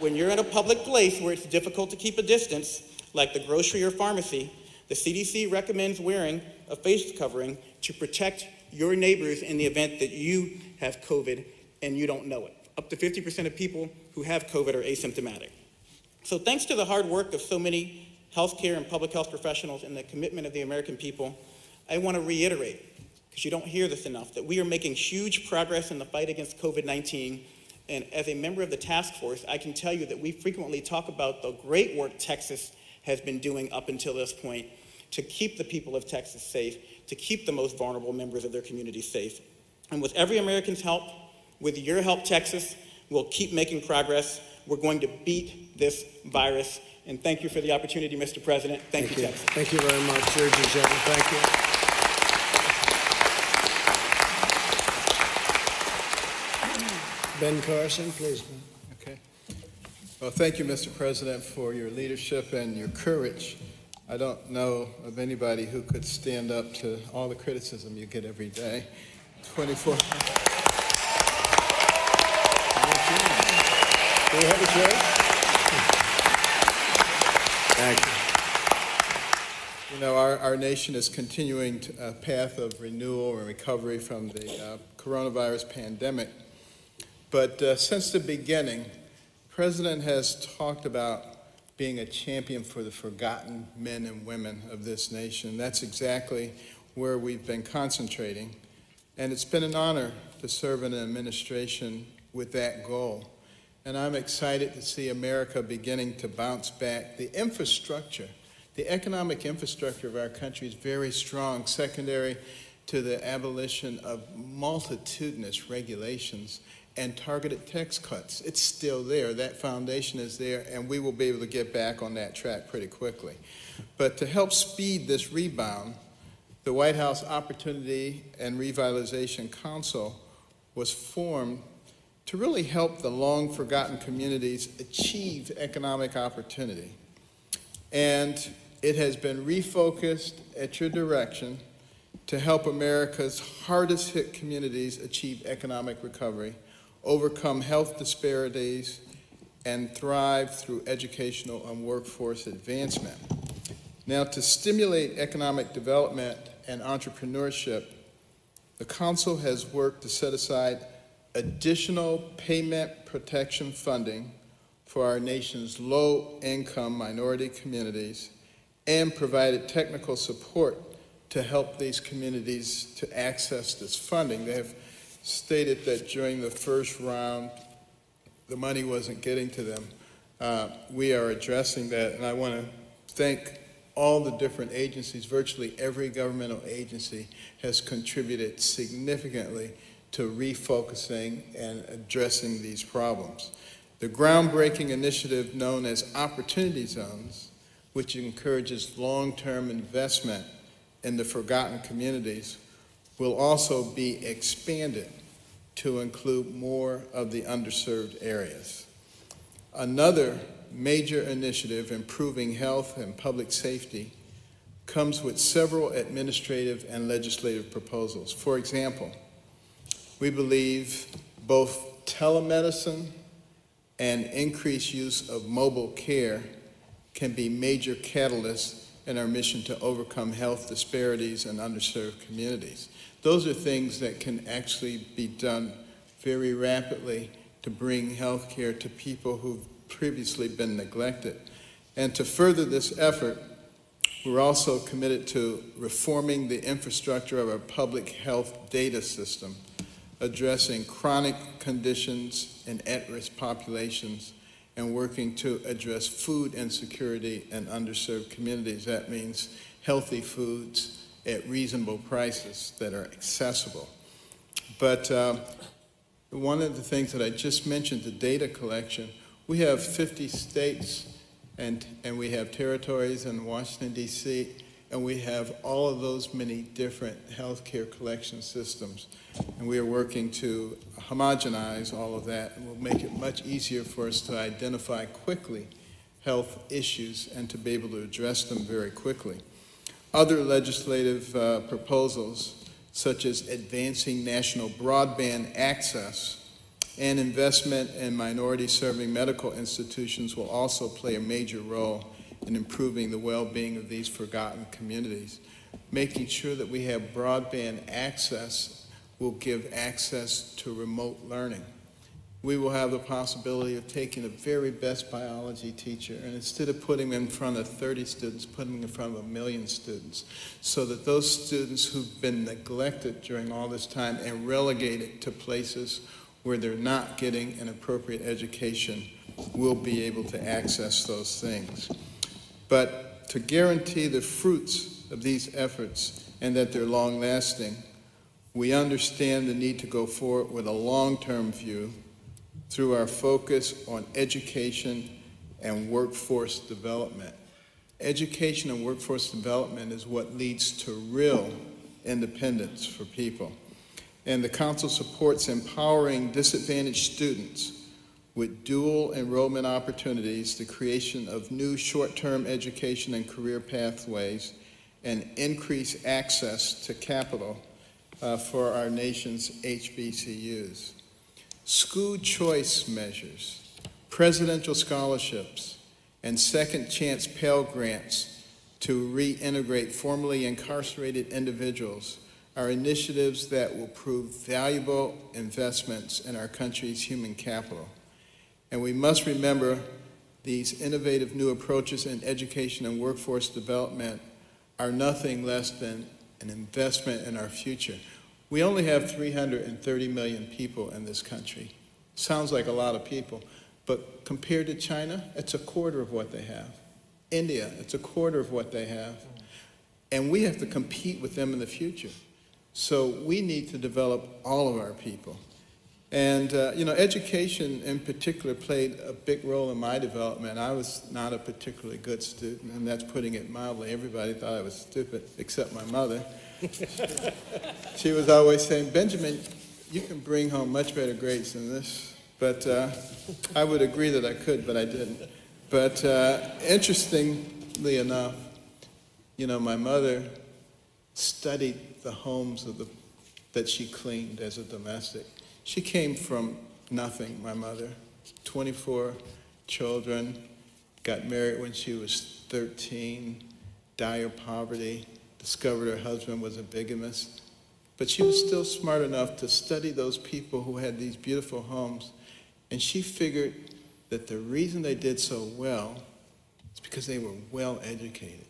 When you're in a public place where it's difficult to keep a distance, like the grocery or pharmacy, the CDC recommends wearing a face covering to protect your neighbors in the event that you have COVID and you don't know it. Up to 50% of people who have COVID are asymptomatic. So thanks to the hard work of so many healthcare and public health professionals and the commitment of the American people, I want to reiterate, because you don't hear this enough, that we are making huge progress in the fight against COVID-19. And as a member of the task force, I can tell you that we frequently talk about the great work Texas has been doing up until this point to keep the people of Texas safe, to keep the most vulnerable members of their community safe. And with every American's help, with your help, Texas, we'll keep making progress. We're going to beat this virus. And thank you for the opportunity, Mr. President. Thank you, Texas. Thank you very much, Surgeon General. Thank you. Ben Carson, please. Ben. Okay. Well, thank you, Mr. President, for your leadership and your courage. I don't know of anybody who could stand up to all the criticism you get every day. 24. Do we have a chair? Thank you. You know, our nation is continuing a path of renewal and recovery from the coronavirus pandemic. But since the beginning, the President has talked about being a champion for the forgotten men and women of this nation. That's exactly where we've been concentrating. And it's been an honor to serve in an administration with that goal. And I'm excited to see America beginning to bounce back. The infrastructure, the economic infrastructure of our country is very strong, secondary to the abolition of multitudinous regulations and targeted tax cuts. It's still there. That foundation is there, and we will be able to get back on that track pretty quickly. But to help speed this rebound, the White House Opportunity and Revitalization Council was formed to really help the long-forgotten communities achieve economic opportunity. And it has been refocused at your direction to help America's hardest-hit communities achieve economic recovery, overcome health disparities, and thrive through educational and workforce advancement. Now, to stimulate economic development and entrepreneurship, the Council has worked to set aside additional payment protection funding for our nation's low-income minority communities and provided technical support to help these communities to access this funding. They have stated that during the first round, the money wasn't getting to them. We are addressing that, and I want to thank all the different agencies. Virtually every governmental agency has contributed significantly to refocusing and addressing these problems. The groundbreaking initiative known as Opportunity Zones, which encourages long-term investment in the forgotten communities, will also be expanded to include more of the underserved areas. Another major initiative, improving health and public safety, comes with several administrative and legislative proposals. For example, we believe both telemedicine and increased use of mobile care can be major catalysts in our mission to overcome health disparities in underserved communities. Those are things that can actually be done very rapidly to bring health care to people who've previously been neglected. And to further this effort, we're also committed to reforming the infrastructure of our public health data system, addressing chronic conditions in at-risk populations, and working to address food insecurity in underserved communities. That means healthy foods at reasonable prices that are accessible. But one of the things that I just mentioned, the data collection, we have 50 states and we have territories in Washington, D.C., and we have all of those many different healthcare collection systems. And we are working to homogenize all of that, and will make it much easier for us to identify quickly health issues and to be able to address them very quickly. Other legislative proposals such as advancing national broadband access and investment in minority-serving medical institutions will also play a major role in improving the well-being of these forgotten communities. Making sure that we have broadband access will give access to remote learning. We will have the possibility of taking the very best biology teacher, and instead of putting them in front of 30 students, putting them in front of 1 million students, so that those students who've been neglected during all this time and relegated to places where they're not getting an appropriate education will be able to access those things. But to guarantee the fruits of these efforts and that they're long-lasting, we understand the need to go forward with a long-term view through our focus on education and workforce development. Education and workforce development is what leads to real independence for people. And the Council supports empowering disadvantaged students with dual enrollment opportunities, the creation of new short-term education and career pathways, and increased access to capital for our nation's HBCUs. School choice measures, presidential scholarships, and second chance Pell Grants to reintegrate formerly incarcerated individuals are initiatives that will prove valuable investments in our country's human capital. And we must remember these innovative new approaches in education and workforce development are nothing less than an investment in our future. We only have 330 million people in this country. Sounds like a lot of people, but compared to China, it's a quarter of what they have. India, it's a quarter of what they have. And we have to compete with them in the future. So we need to develop all of our people. And, education in particular played a big role in my development. I was not a particularly good student, and that's putting it mildly. Everybody thought I was stupid, except my mother. She was always saying, Benjamin, you can bring home much better grades than this. But I would agree that I could, but I didn't. But interestingly enough, my mother studied the homes that she cleaned as a domestic. She came from nothing, my mother. 24 children, got married when she was 13, dire poverty, discovered her husband was a bigamist. But she was still smart enough to study those people who had these beautiful homes. And she figured that the reason they did so well is because they were well educated.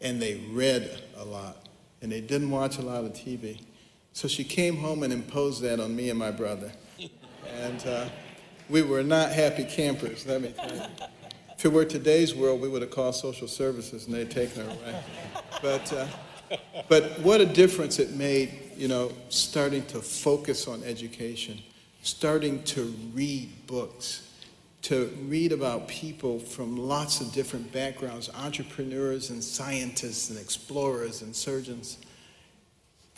And they read a lot. And they didn't watch a lot of TV. So she came home and imposed that on me and my brother. And we were not happy campers, let me tell you. If it were today's world, we would have called social services and they'd taken her away. But what a difference it made, starting to focus on education, starting to read books, to read about people from lots of different backgrounds, entrepreneurs and scientists and explorers and surgeons.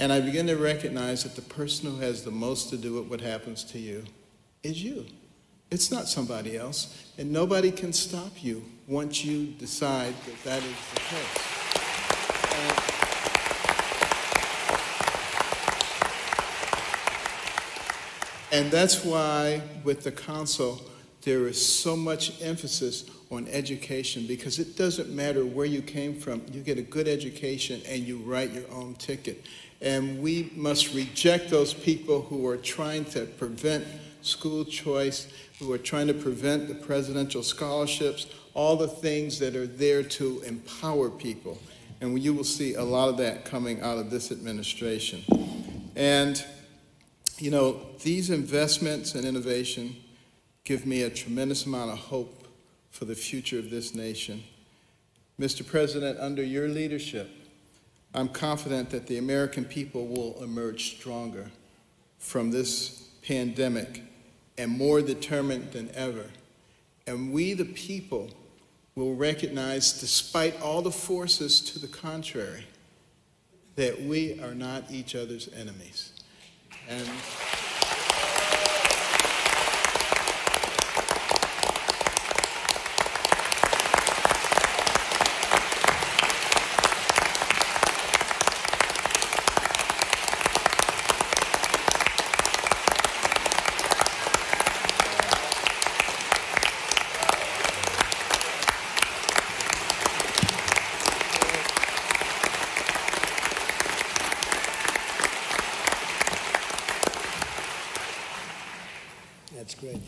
And I begin to recognize that the person who has the most to do with what happens to you is you. It's not somebody else. And nobody can stop you once you decide that that is the case. And that's why with the council, there is so much emphasis on education, because it doesn't matter where you came from. You get a good education and you write your own ticket. And we must reject those people who are trying to prevent school choice, who are trying to prevent the presidential scholarships, all the things that are there to empower people. And you will see a lot of that coming out of this administration. And, these investments in innovation give me a tremendous amount of hope for the future of this nation. Mr. President, under your leadership, I'm confident that the American people will emerge stronger from this pandemic and more determined than ever. And we, the people, will recognize, despite all the forces to the contrary, that we are not each other's enemies. And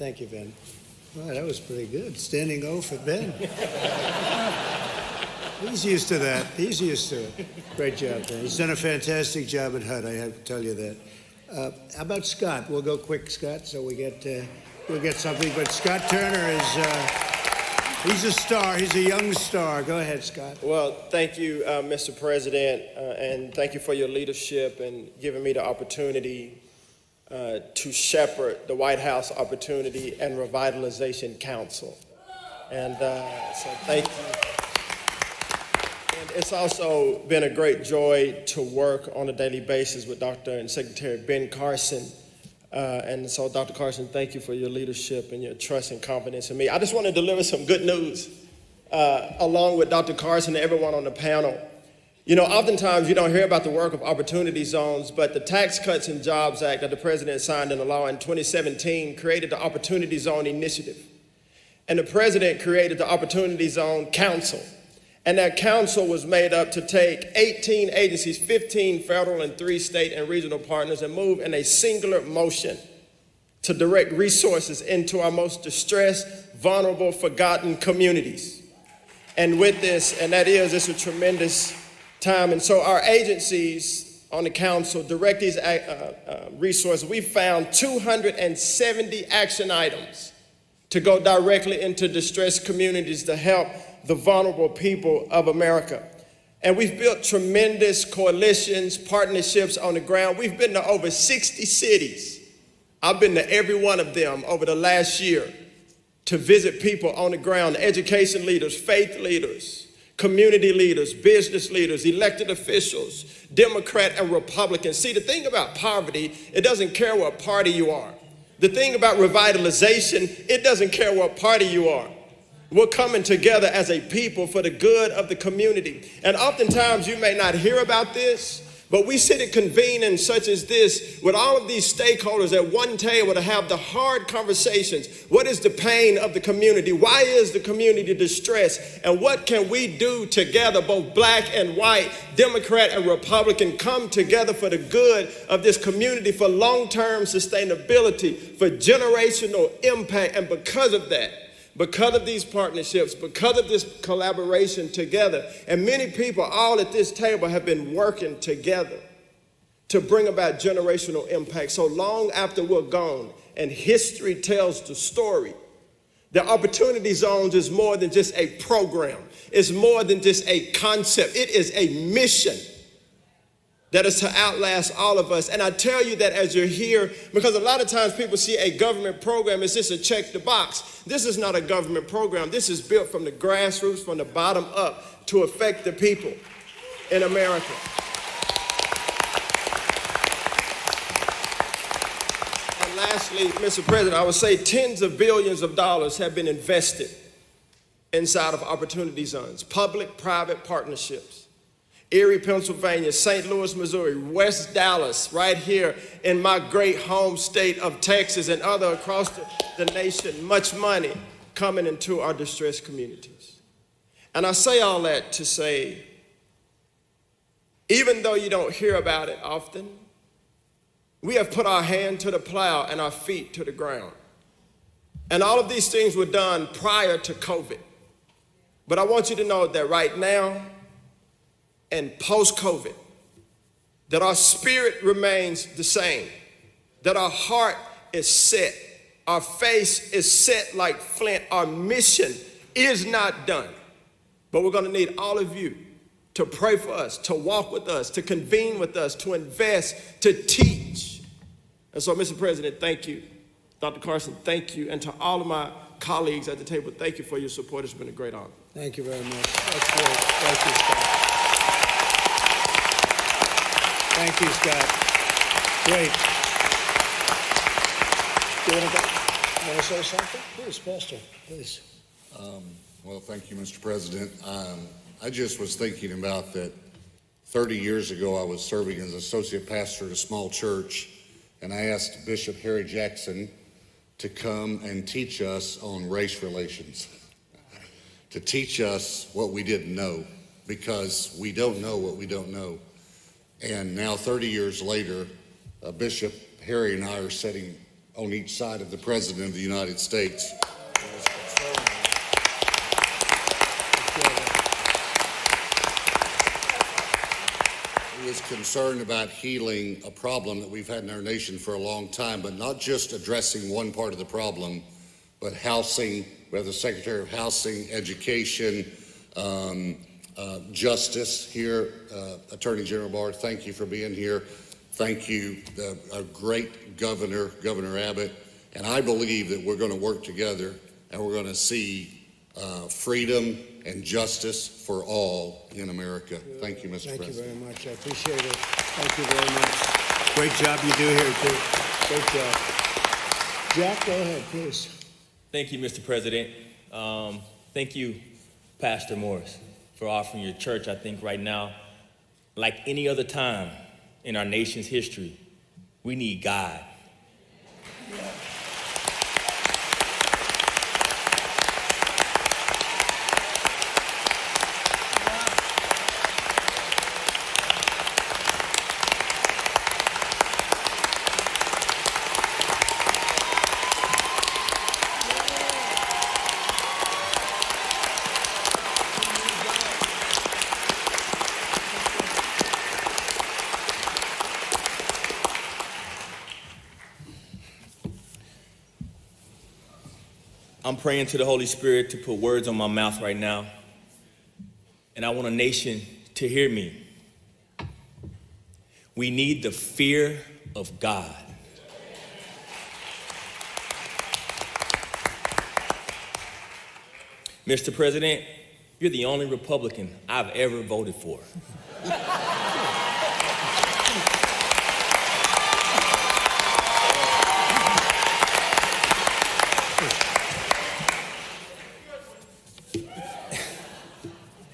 Thank you, Ben. Wow, that was pretty good. Standing O for Ben. He's used to that. He's used to it. Great job, Ben. He's done a fantastic job at HUD, I have to tell you that. How about Scott? We'll go quick, Scott, so we'll get something. But Scott Turner is, he's a star. He's a young star. Go ahead, Scott. Well, thank you, Mr. President, and thank you for your leadership and giving me the opportunity to shepherd the White House Opportunity and Revitalization Council. And so thank you. And it's also been a great joy to work on a daily basis with Dr. and Secretary Ben Carson. And so, Dr. Carson, thank you for your leadership and your trust and confidence in me. I just want to deliver some good news along with Dr. Carson and everyone on the panel. You know, oftentimes you don't hear about the work of opportunity zones, but the Tax Cuts and Jobs Act that the President signed into law in 2017 created the Opportunity Zone Initiative. And the President created the Opportunity Zone Council. And that council was made up to take 18 agencies, 15 federal and 3 state and regional partners, and move in a singular motion to direct resources into our most distressed, vulnerable, forgotten communities. And with this, and that is, it's a tremendous time. And so our agencies on the council direct these resources. We found 270 action items to go directly into distressed communities to help the vulnerable people of America. And we've built tremendous coalitions, partnerships on the ground. We've been to over 60 cities. I've been to every one of them over the last year to visit people on the ground, education leaders, faith leaders, community leaders, business leaders, elected officials, Democrat and Republican. See, the thing about poverty, it doesn't care what party you are. The thing about revitalization, it doesn't care what party you are. We're coming together as a people for the good of the community. And oftentimes you may not hear about this, but we sit at convenings such as this with all of these stakeholders at one table to have the hard conversations. What is the pain of the community? Why is the community distressed? And what can we do together, both black and white, Democrat and Republican, come together for the good of this community, for long-term sustainability, for generational impact. And because of that, because of these partnerships, because of this collaboration together, and many people all at this table have been working together to bring about generational impact. So long after we're gone and history tells the story, the Opportunity Zones is more than just a program. It's more than just a concept. It is a mission that is to outlast all of us. And I tell you that as you're here, because a lot of times people see a government program as just a check the box. This is not a government program. This is built from the grassroots, from the bottom up, to affect the people in America. And lastly, Mr. President, I would say tens of billions of dollars have been invested inside of Opportunity Zones, public-private partnerships. Erie, Pennsylvania, St. Louis, Missouri, West Dallas, right here in my great home state of Texas, and other across the nation, much money coming into our distressed communities. And I say all that to say, even though you don't hear about it often, we have put our hand to the plow and our feet to the ground. And all of these things were done prior to COVID. But I want you to know that right now, and post-COVID, that our spirit remains the same, that our heart is set, our face is set like flint, our mission is not done. But we're gonna need all of you to pray for us, to walk with us, to convene with us, to invest, to teach. And so, Mr. President, thank you. Dr. Carson, thank you. And to all of my colleagues at the table, thank you for your support. It's been a great honor. Thank you very much. That's great. Thank you, Scott. Thank you, Scott. Great. Do you want to say something? Please, Pastor, please. Well, thank you, Mr. President. I just was thinking about that 30 years ago, I was serving as associate pastor at a small church, and I asked Bishop Harry Jackson to come and teach us on race relations, to teach us what we didn't know, because we don't know what we don't know. And now 30 years later, Bishop Harry and I are sitting on each side of the President of the United States. He is concerned about healing a problem that we've had in our nation for a long time, but not just addressing one part of the problem, but housing. We have the Secretary of Housing, Education, Justice here. Attorney General Barr, thank you for being here. Thank you, our great governor, Governor Abbott. And I believe that we're going to work together and we're going to see freedom and justice for all in America. Thank you, Mr. President. Thank you very much. I appreciate it. Thank you very much. Great job you do here, too. Great job. Jack, go ahead, please. Thank you, Mr. President. Thank you, Pastor Morris, for offering your church. I think right now, like any other time in our nation's history, we need God. I'm praying to the Holy Spirit to put words on my mouth right now, and I want a nation to hear me. We need the fear of God. Mr. President, you're the only Republican I've ever voted for.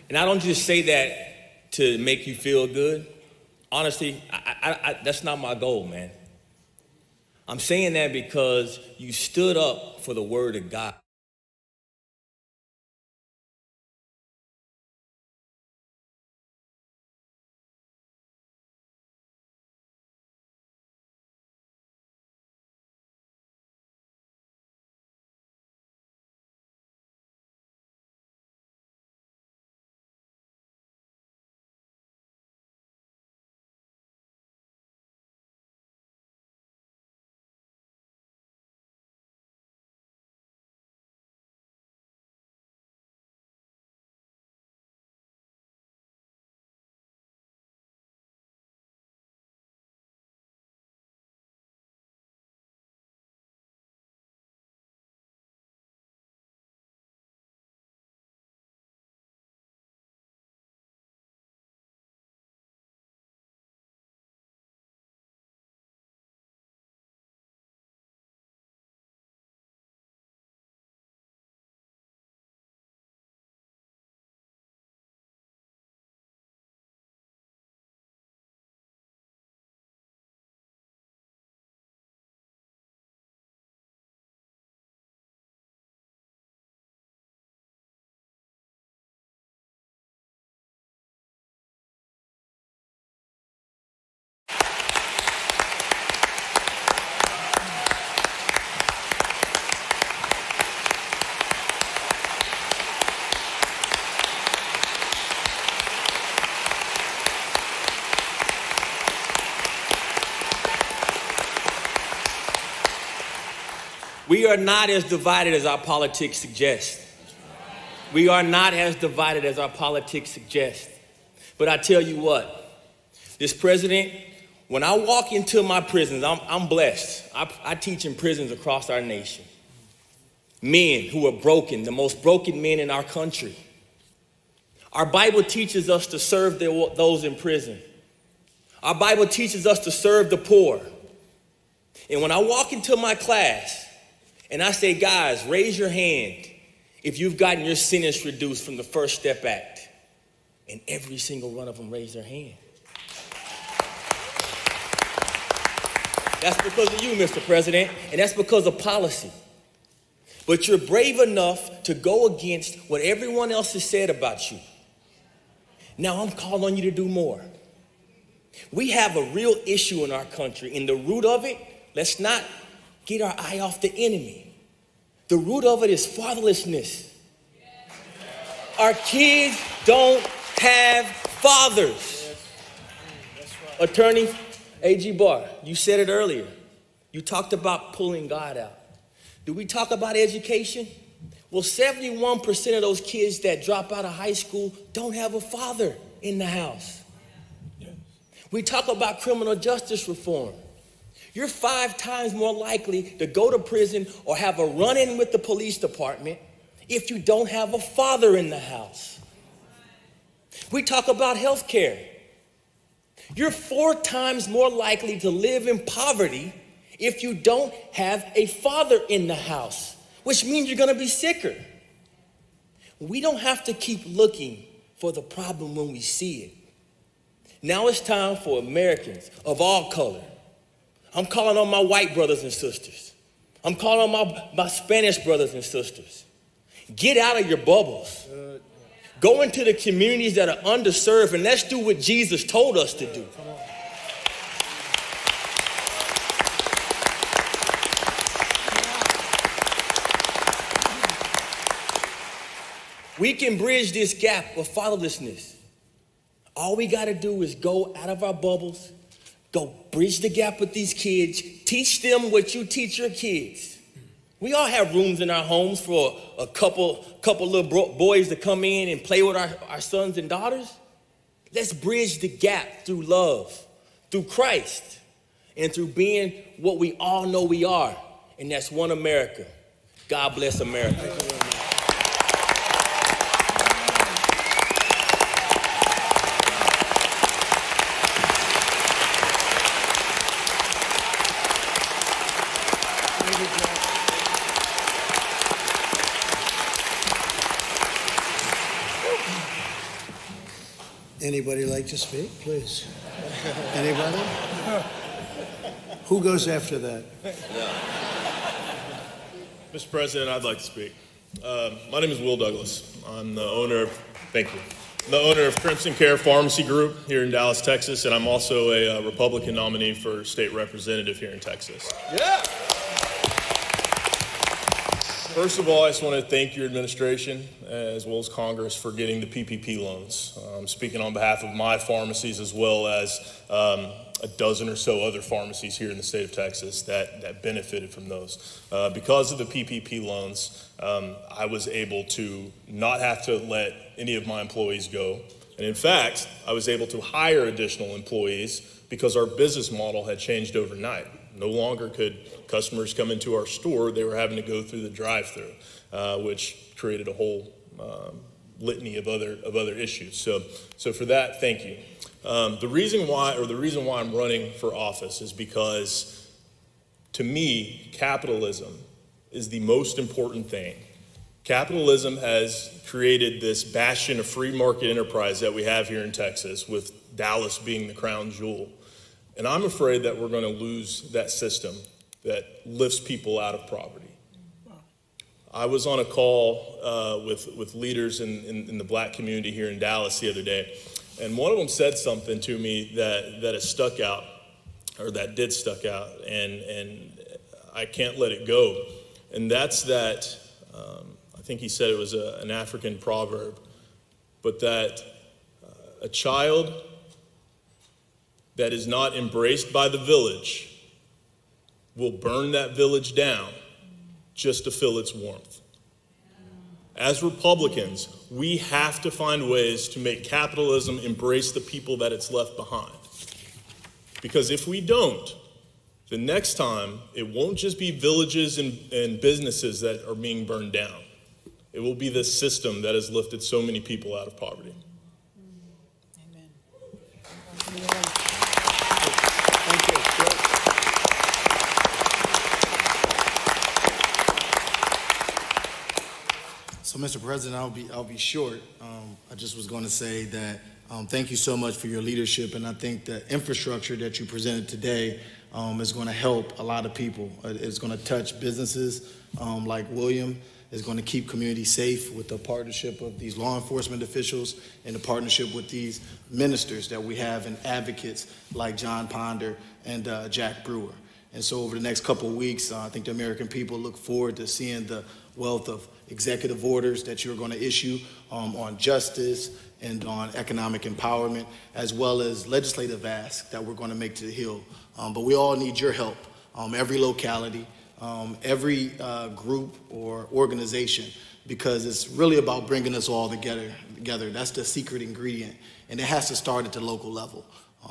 And I don't just say that to make you feel good. Honestly, that's not my goal, man. I'm saying that because you stood up for the word of God. We are not as divided as our politics suggest. We are not as divided as our politics suggest. But I tell you what, this president, when I walk into my prisons, I'm blessed. I teach in prisons across our nation. Men who are broken, the most broken men in our country. Our Bible teaches us to serve those in prison. Our Bible teaches us to serve the poor. And when I walk into my class and I say, guys, raise your hand if you've gotten your sentence reduced from the First Step Act, and every single one of them raise their hand. That's because of you, Mr. President, and that's because of policy. But you're brave enough to go against what everyone else has said about you. Now I'm calling on you to do more. We have a real issue in our country, and the root of it, let's not get our eye off the enemy. The root of it is fatherlessness. Our kids don't have fathers. Attorney A.G. Barr, you said it earlier. You talked about pulling God out. Do we talk about education? Well, 71% of those kids that drop out of high school don't have a father in the house. We talk about criminal justice reform. You're 5 times more likely to go to prison or have a run-in with the police department if you don't have a father in the house. We talk about health care. You're 4 times more likely to live in poverty if you don't have a father in the house, which means you're going to be sicker. We don't have to keep looking for the problem when we see it. Now it's time for Americans of all color. I'm calling on my white brothers and sisters. I'm calling on my Spanish brothers and sisters. Get out of your bubbles. Go into the communities that are underserved, and let's do what Jesus told us to do. We can bridge this gap of fatherlessness. All we got to do is go out of our bubbles, go bridge the gap with these kids, teach them what you teach your kids. We all have rooms in our homes for a couple little boys to come in and play with our sons and daughters. Let's bridge the gap through love, through Christ, and through being what we all know we are, and that's one America. God bless America. Anybody like to speak, please? Anybody? Who goes after that? Mr. President, I'd like to speak. My name is Will Douglas. I'm the owner of, thank you, the owner of Crimson Care Pharmacy Group here in Dallas, Texas, and I'm also a Republican nominee for state representative here in Texas. Yeah. First of all, I just want to thank your administration as well as Congress for getting the PPP loans. I'm speaking on behalf of my pharmacies as well as a dozen or so other pharmacies here in the state of Texas that benefited from those. Because of the PPP loans, I was able to not have to let any of my employees go. And in fact, I was able to hire additional employees because our business model had changed overnight. No longer could customers come into our store. They were having to go through the drive-through, which created a whole litany of other issues. So for that, thank you. The reason why I'm running for office is because, to me, capitalism is the most important thing. Capitalism has created this bastion of free market enterprise that we have here in Texas, with Dallas being the crown jewel. And I'm afraid that we're going to lose that system that lifts people out of poverty. I was on a call with leaders in the black community here in Dallas the other day, and one of them said something to me that has stuck out, or that did stuck out, and I can't let it go. And that's that, I think he said it was an African proverb, but that a child that is not embraced by the village will burn that village down just to fill its warmth. As Republicans, we have to find ways to make capitalism embrace the people that it's left behind. Because if we don't, the next time, it won't just be villages and businesses that are being burned down. It will be the system that has lifted so many people out of poverty. Amen. Thank you. So, Mr. President, I'll be short. I just was going to say that thank you so much for your leadership, and I think the infrastructure that you presented today is going to help a lot of people. It's going to touch businesses like William. It's going to keep communities safe with the partnership of these law enforcement officials and the partnership with these ministers that we have and advocates like John Ponder and Jack Brewer. And so over the next couple of weeks, I think the American people look forward to seeing the wealth of executive orders that you're going to issue on justice and on economic empowerment, as well as legislative asks that we're going to make to the Hill. But we all need your help, every locality, every group or organization, because it's really about bringing us all together. That's the secret ingredient, and it has to start at the local level.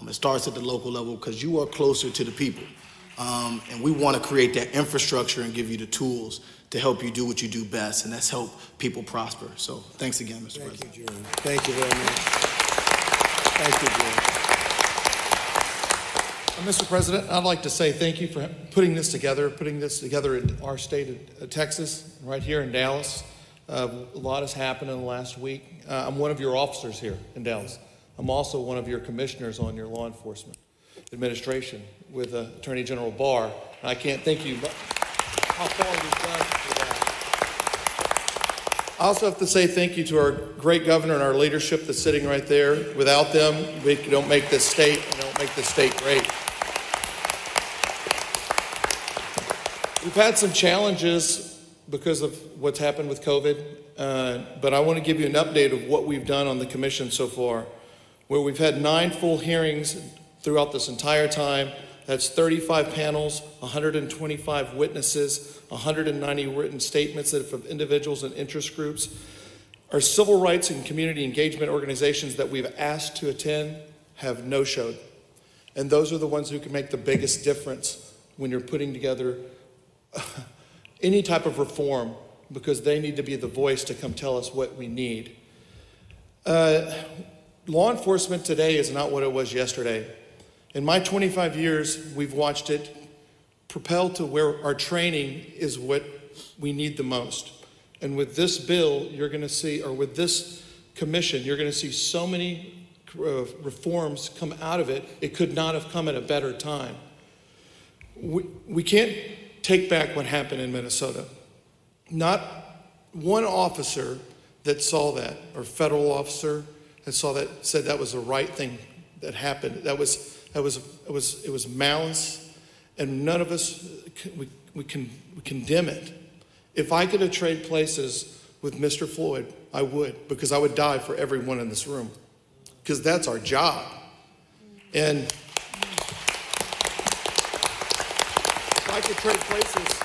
It starts at the local level because you are closer to the people, and we want to create that infrastructure and give you the tools to help you do what you do best, and that's help people prosper. So thanks again, Mr. President. Thank you, Jerry. Thank you very much. Thank you, Jerry. Mr. President, I'd like to say thank you for putting this together in our state of Texas, right here in Dallas. A lot has happened in the last week. I'm one of your officers here in Dallas. I'm also one of your commissioners on your law enforcement administration with Attorney General Barr. And I can't thank you how far we've done for that. I also have to say thank you to our great governor and our leadership that's sitting right there. Without them, we don't make this state, we don't make this state great. We've had some challenges because of what's happened with COVID, but I want to give you an update of what we've done on the commission so far, where we've had 9 full hearings throughout this entire time. That's 35 panels, 125 witnesses, 190 written statements from individuals and interest groups. Our civil rights and community engagement organizations that we've asked to attend have no-showed. And those are the ones who can make the biggest difference when you're putting together any type of reform, because they need to be the voice to come tell us what we need. Law enforcement today is not what it was yesterday. In my 25 years, we've watched it propel to where our training is what we need the most. And with this bill, you're going to see, or with this commission, you're going to see so many reforms come out of it. It could not have come at a better time. We can't take back what happened in Minnesota. Not one officer that saw that, or federal officer that saw that, said that was the right thing that happened. It was malice, and none of us we condemn it. If I could have traded places with Mr. Floyd, I would, because I would die for everyone in this room, because that's our job. And if I could trade places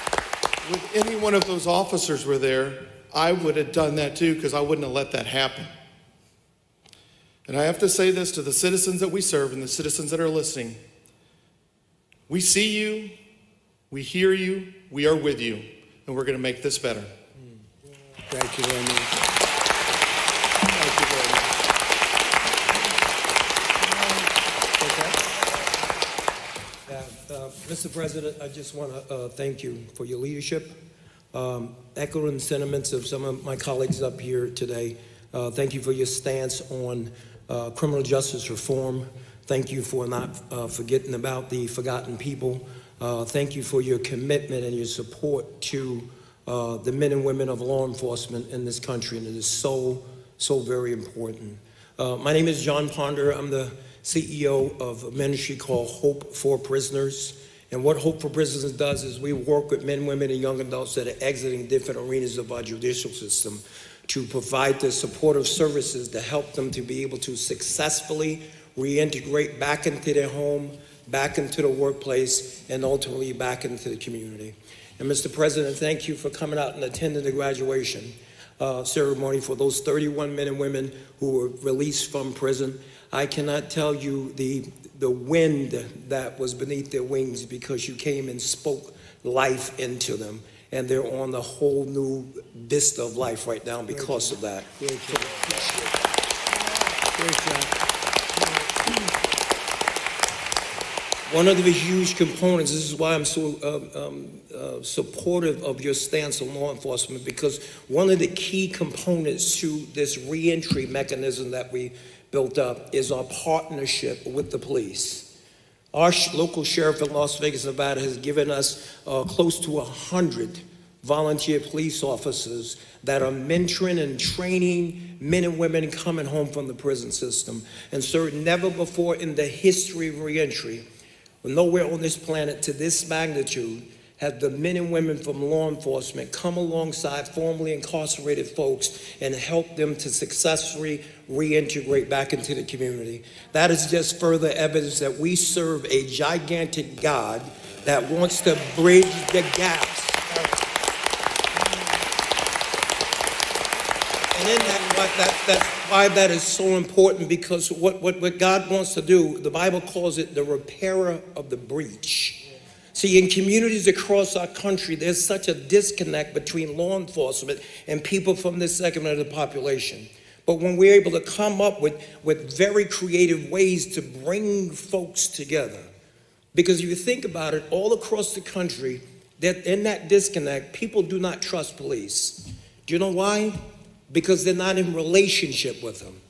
with any one of those officers were there, I would have done that too, because I wouldn't have let that happen. And I have to say this to the citizens that we serve and the citizens that are listening. We see you, we hear you, we are with you, and we're going to make this better. Thank you very much. Thank you very much. Mr. President, I just want to thank you for your leadership. Echoing sentiments of some of my colleagues up here today, thank you for your stance on criminal justice reform. Thank you for not forgetting about the forgotten people. Thank you for your commitment and your support to the men and women of law enforcement in this country, and it is so very important. My name is John Ponder. I'm the CEO of a ministry called Hope for Prisoners. And what Hope for Prisoners does is we work with men, women, and young adults that are exiting different arenas of our judicial system to provide the supportive services to help them to be able to successfully reintegrate back into their home, back into the workplace, and ultimately back into the community. And Mr. President, thank you for coming out and attending the graduation ceremony for those 31 men and women who were released from prison. I cannot tell you the wind that was beneath their wings, because you came and spoke life into them. And they're on a whole new vista of life right now because of that. Great job. Great job. One of the huge components, this is why I'm so supportive of your stance on law enforcement, because one of the key components to this reentry mechanism that we built up is our partnership with the police. Our local sheriff in Las Vegas, Nevada has given us close to 100 volunteer police officers that are mentoring and training men and women coming home from the prison system. And sir, never before in the history of reentry Nowhere on this planet to this magnitude have the men and women from law enforcement come alongside formerly incarcerated folks and help them to successfully reintegrate back into the community. That is just further evidence that we serve a gigantic God that wants to bridge the gaps. And in that's why that is so important, because what God wants to do, the Bible calls it the repairer of the breach. See, in communities across our country, there's such a disconnect between law enforcement and people from this segment of the population. But when we're able to come up with very creative ways to bring folks together, because if you think about it, all across the country, that in that disconnect, people do not trust police. Do you know why? Because they're not in relationship with them.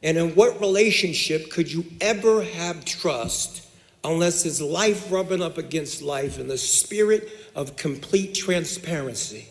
And in what relationship could you ever have trust unless it's life rubbing up against life in the spirit of complete transparency,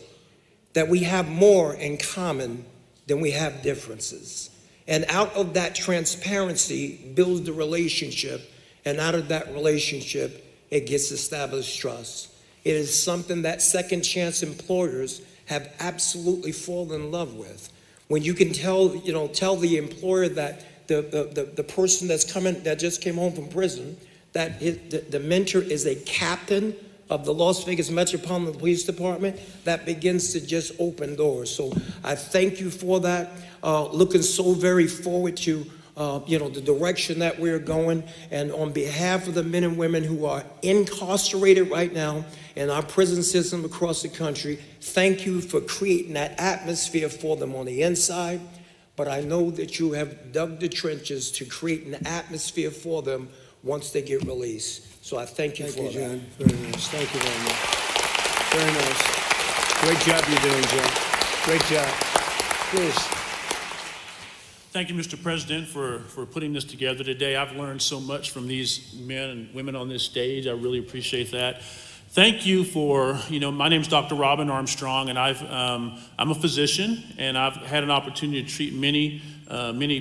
that we have more in common than we have differences. And out of that transparency builds the relationship, and out of that relationship, it gets established trust. It is something that second chance employers have absolutely fallen in love with. When you can tell the employer that the person that just came home from prison, that the mentor is a captain of the Las Vegas Metropolitan Police Department, that begins to just open doors. So I thank you for that. Looking so very forward to the direction that we're going. And on behalf of the men and women who are incarcerated right now in our prison system across the country, thank you for creating that atmosphere for them on the inside. But I know that you have dug the trenches to create an atmosphere for them once they get released. So I thank you for that. Thank you, John. Very nice. Thank you very much. Very nice. Great job you're doing, John. Great job. Please. Thank you, Mr. President, for putting this together today. I've learned so much from these men and women on this stage. I really appreciate that. Thank you for, my name's Dr. Robin Armstrong, and I'm a physician, and I've had an opportunity to treat many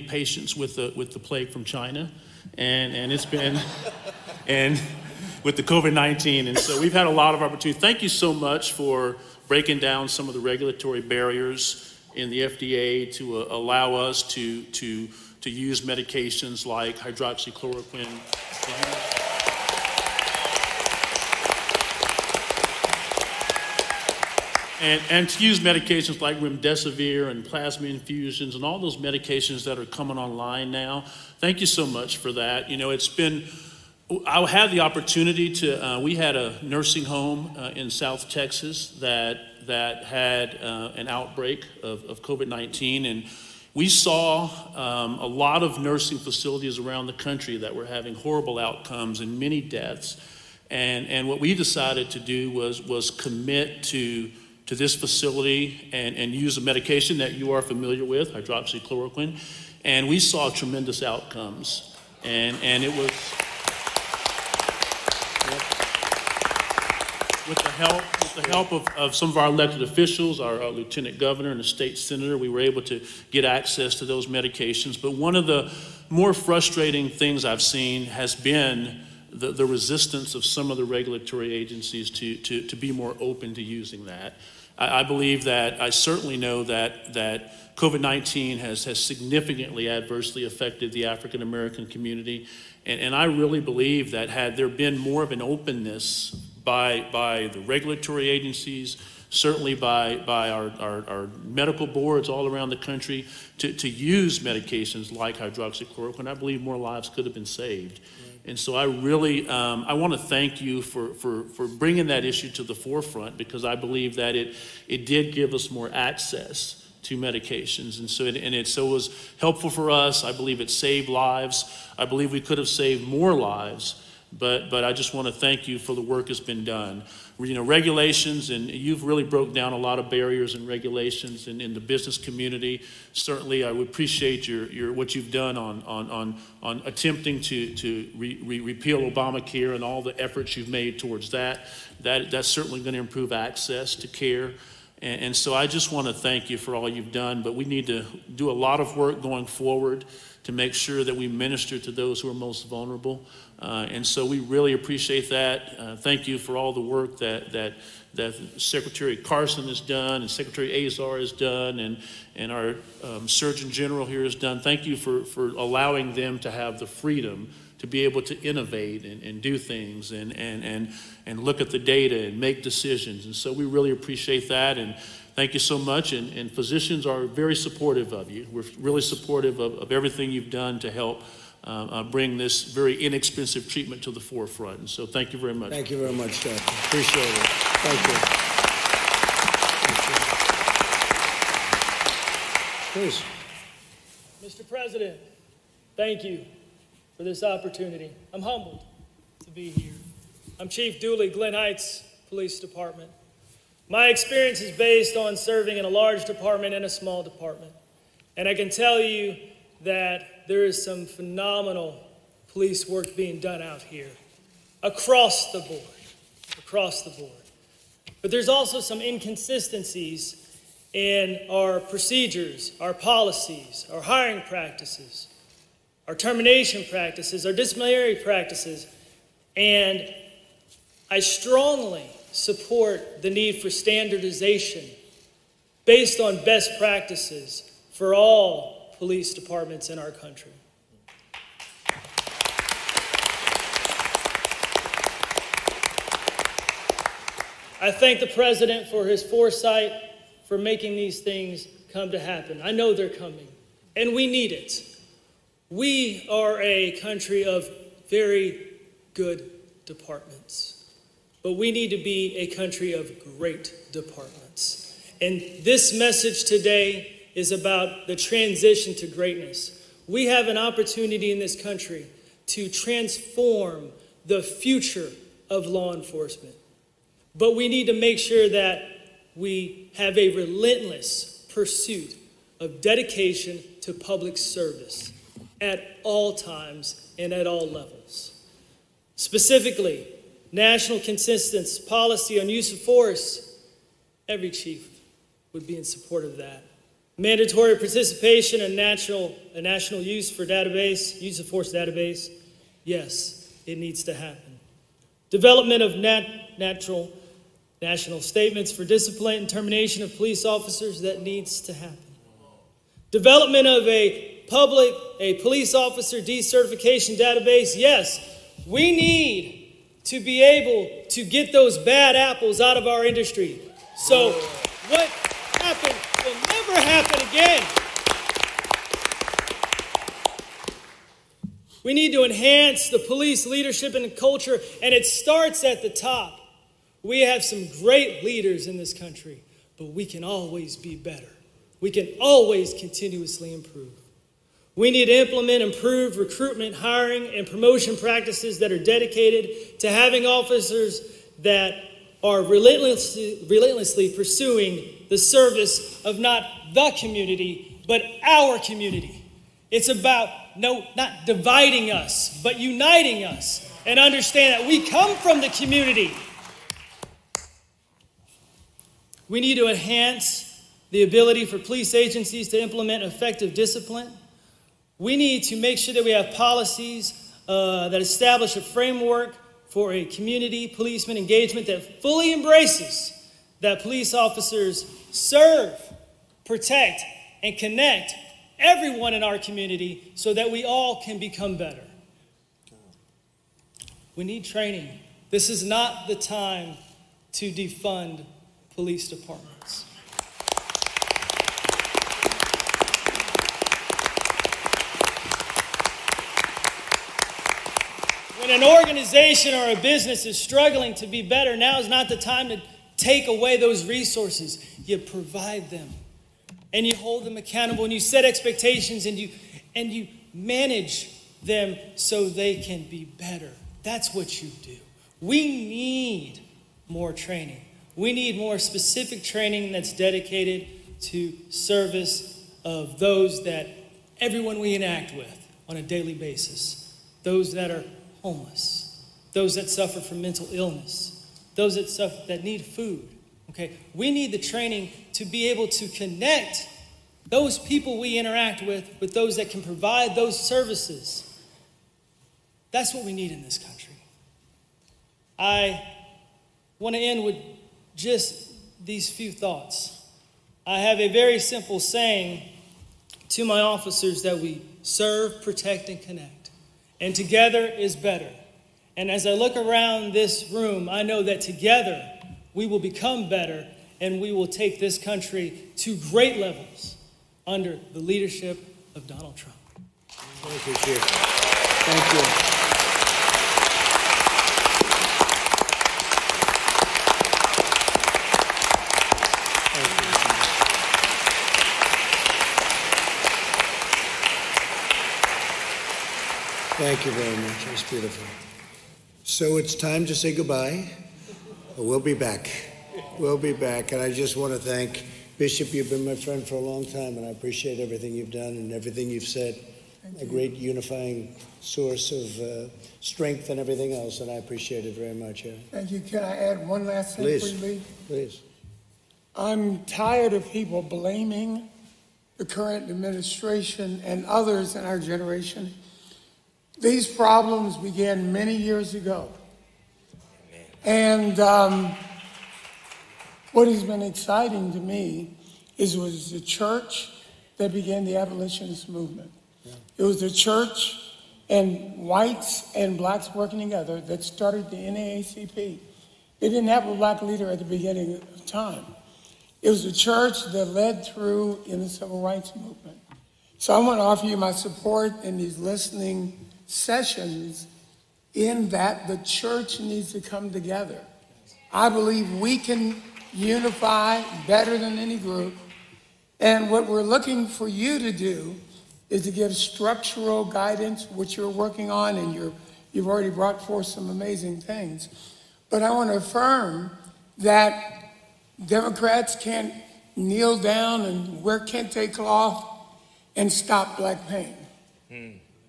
patients with the plague from China. And it's been, and with the COVID-19. And so we've had a lot of opportunity. Thank you so much for breaking down some of the regulatory barriers in the FDA to allow us to use medications like hydroxychloroquine. And to use medications like remdesivir and plasma infusions and all those medications that are coming online now. Thank you so much for that. I had the opportunity to, we had a nursing home in South Texas that had an outbreak of COVID-19, and we saw a lot of nursing facilities around the country that were having horrible outcomes and many deaths. And what we decided to do was commit to this facility and use a medication that you are familiar with, hydroxychloroquine, and we saw tremendous outcomes. And it was with the help of some of our elected officials, our lieutenant governor and the state senator, we were able to get access to those medications. But one of the more frustrating things I've seen has been the resistance of some of the regulatory agencies to be more open to using that. I believe that, I certainly know that COVID-19 has significantly adversely affected the African American community. And I really believe that had there been more of an openness by the regulatory agencies, certainly by our medical boards all around the country to use medications like hydroxychloroquine, I believe more lives could have been saved. And so I really, I want to thank you for bringing that issue to the forefront, because I believe that it did give us more access to medications. And so it was helpful for us. I believe it saved lives. I believe we could have saved more lives. But I just want to thank you for the work that's been done. Regulations, and you've really broke down a lot of barriers and regulations in the business community. Certainly, I would appreciate your what you've done on attempting to repeal Obamacare and all the efforts you've made towards that. That's certainly going to improve access to care. And so I just want to thank you for all you've done, but we need to do a lot of work going forward to make sure that we minister to those who are most vulnerable. And so we really appreciate that. Thank you for all the work that Secretary Carson has done and Secretary Azar has done and our Surgeon General here has done. Thank you for allowing them to have the freedom to be able to innovate and do things and look at the data and make decisions. And so we really appreciate that. And thank you so much. And physicians are very supportive of you. We're really supportive of everything you've done to help bring this very inexpensive treatment to the forefront. And so thank you very much. Thank you very much, Doctor. Appreciate it. Thank you. Please. Mr. President, thank you for this opportunity. I'm humbled to be here. I'm Chief Dooley, Glen Heights Police Department. My experience is based on serving in a large department and a small department. And I can tell you that there is some phenomenal police work being done out here, across the board. But there's also some inconsistencies in our procedures, our policies, our hiring practices, our termination practices, our disciplinary practices, and I strongly support the need for standardization based on best practices for all police departments in our country. I thank the President for his foresight for making these things come to happen. I know they're coming, and we need it. We are a country of very good departments, but we need to be a country of great departments. And this message today is about the transition to greatness. We have an opportunity in this country to transform the future of law enforcement. But we need to make sure that we have a relentless pursuit of dedication to public service at all times and at all levels. Specifically, national consensus policy on use of force, every chief would be in support of that. Mandatory participation in a national use of force database, yes, it needs to happen. Development of national statements for discipline and termination of police officers, that needs to happen. Development of a police officer decertification database, yes, we need to be able to get those bad apples out of our industry. So what happened will never happen again. We need to enhance the police leadership and culture, and it starts at the top. We have some great leaders in this country, but we can always be better. We can always continuously improve. We need to implement improved recruitment, hiring, and promotion practices that are dedicated to having officers that are relentlessly pursuing the service of not the community, but our community. It's about not dividing us, but uniting us, and understand that we come from the community. We need to enhance the ability for police agencies to implement effective discipline. We need to make sure that we have policies that establish a framework for a community policeman engagement that fully embraces that police officers serve, protect, and connect everyone in our community so that we all can become better. We need training. This is not the time to defund police departments. When an organization or a business is struggling to be better, now is not the time to take away those resources. You provide them, and you hold them accountable, and you set expectations, and you manage them so they can be better. That's what you do. We need more training. We need more specific training that's dedicated to service of those that everyone we interact with on a daily basis. Those that are homeless, those that suffer from mental illness, those that need food Okay, we need the training to be able to connect those people we interact with those that can provide those services. That's what we need in this country. I want to end with just these few thoughts. I have a very simple saying to my officers that we serve, protect, and connect. And together is better. And as I look around this room, I know that together we will become better and we will take this country to great levels under the leadership of Donald Trump. Thank you, Chief. Thank you. Thank you very much. It was beautiful. So it's time to say goodbye. We'll be back. We'll be back. And I just want to thank Bishop. You've been my friend for a long time, and I appreciate everything you've done and everything you've said. A great unifying source of strength and everything else, and I appreciate it very much. Yeah. Thank you. Can I add one last thing before you leave? Please. I'm tired of people blaming the current administration and others in our generation. These problems began many years ago. And what has been exciting to me is it was the church that began the abolitionist movement. Yeah. It was the church and whites and blacks working together that started the NAACP. They didn't have a black leader at the beginning of time. It was the church that led through in the civil rights movement. So I want to offer you my support in these listening sessions in that the church needs to come together. I believe we can unify better than any group. And what we're looking for you to do is to give structural guidance, which you're working on, and you've already brought forth some amazing things. But I want to affirm that Democrats can't kneel down and wear kente cloth and stop black pain.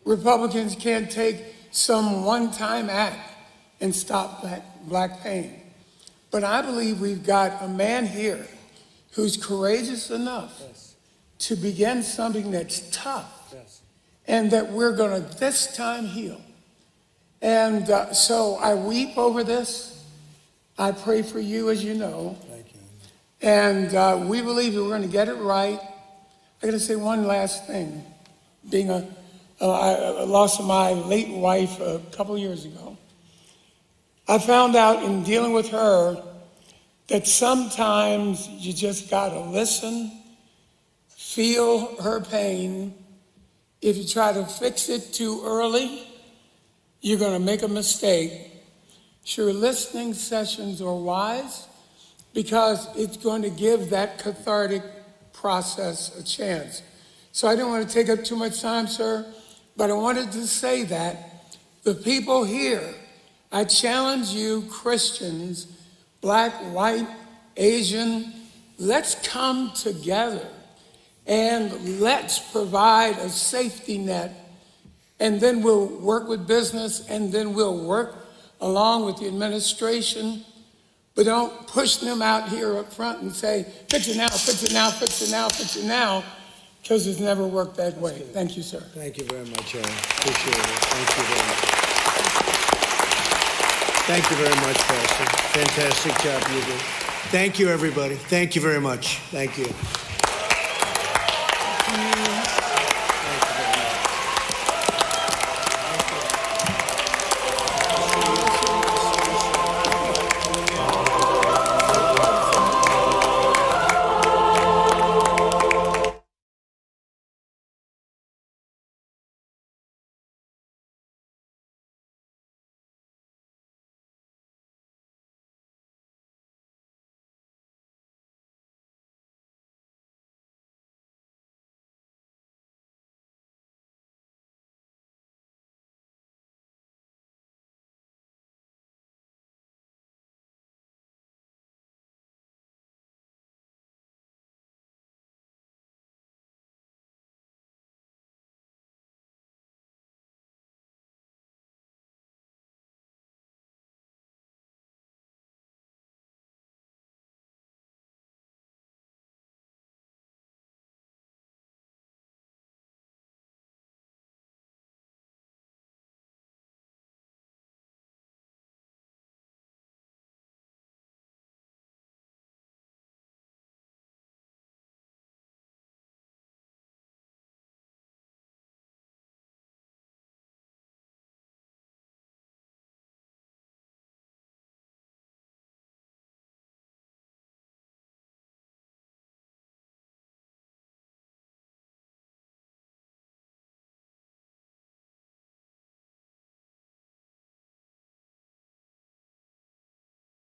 Republicans can't take some one-time act and stop black pain. But I believe we've got a man here who's courageous enough to begin something that's tough and that we're going to this time heal. And so I weep over this. I pray for you, as you know. Thank you. And we believe that we're going to get it right. I got to say one last thing. I lost my late wife a couple years ago. I found out in dealing with her that sometimes you just got to listen, feel her pain. If you try to fix it too early, you're going to make a mistake. Sure, listening sessions are wise because it's going to give that cathartic process a chance. So I didn't want to take up too much time, sir, but I wanted to say that the people here, I challenge you, Christians, black, white, Asian, let's come together and let's provide a safety net, and then we'll work with business, and then we'll work along with the administration, but don't push them out here up front and say, fix it now, fix it now, fix it now, fix it now, because it's never worked that way. Thank you, sir. Thank you very much, Aaron. Appreciate it. Thank you very much. Thank you very much, Pastor. Fantastic job you did. Thank you, everybody. Thank you very much. Thank you.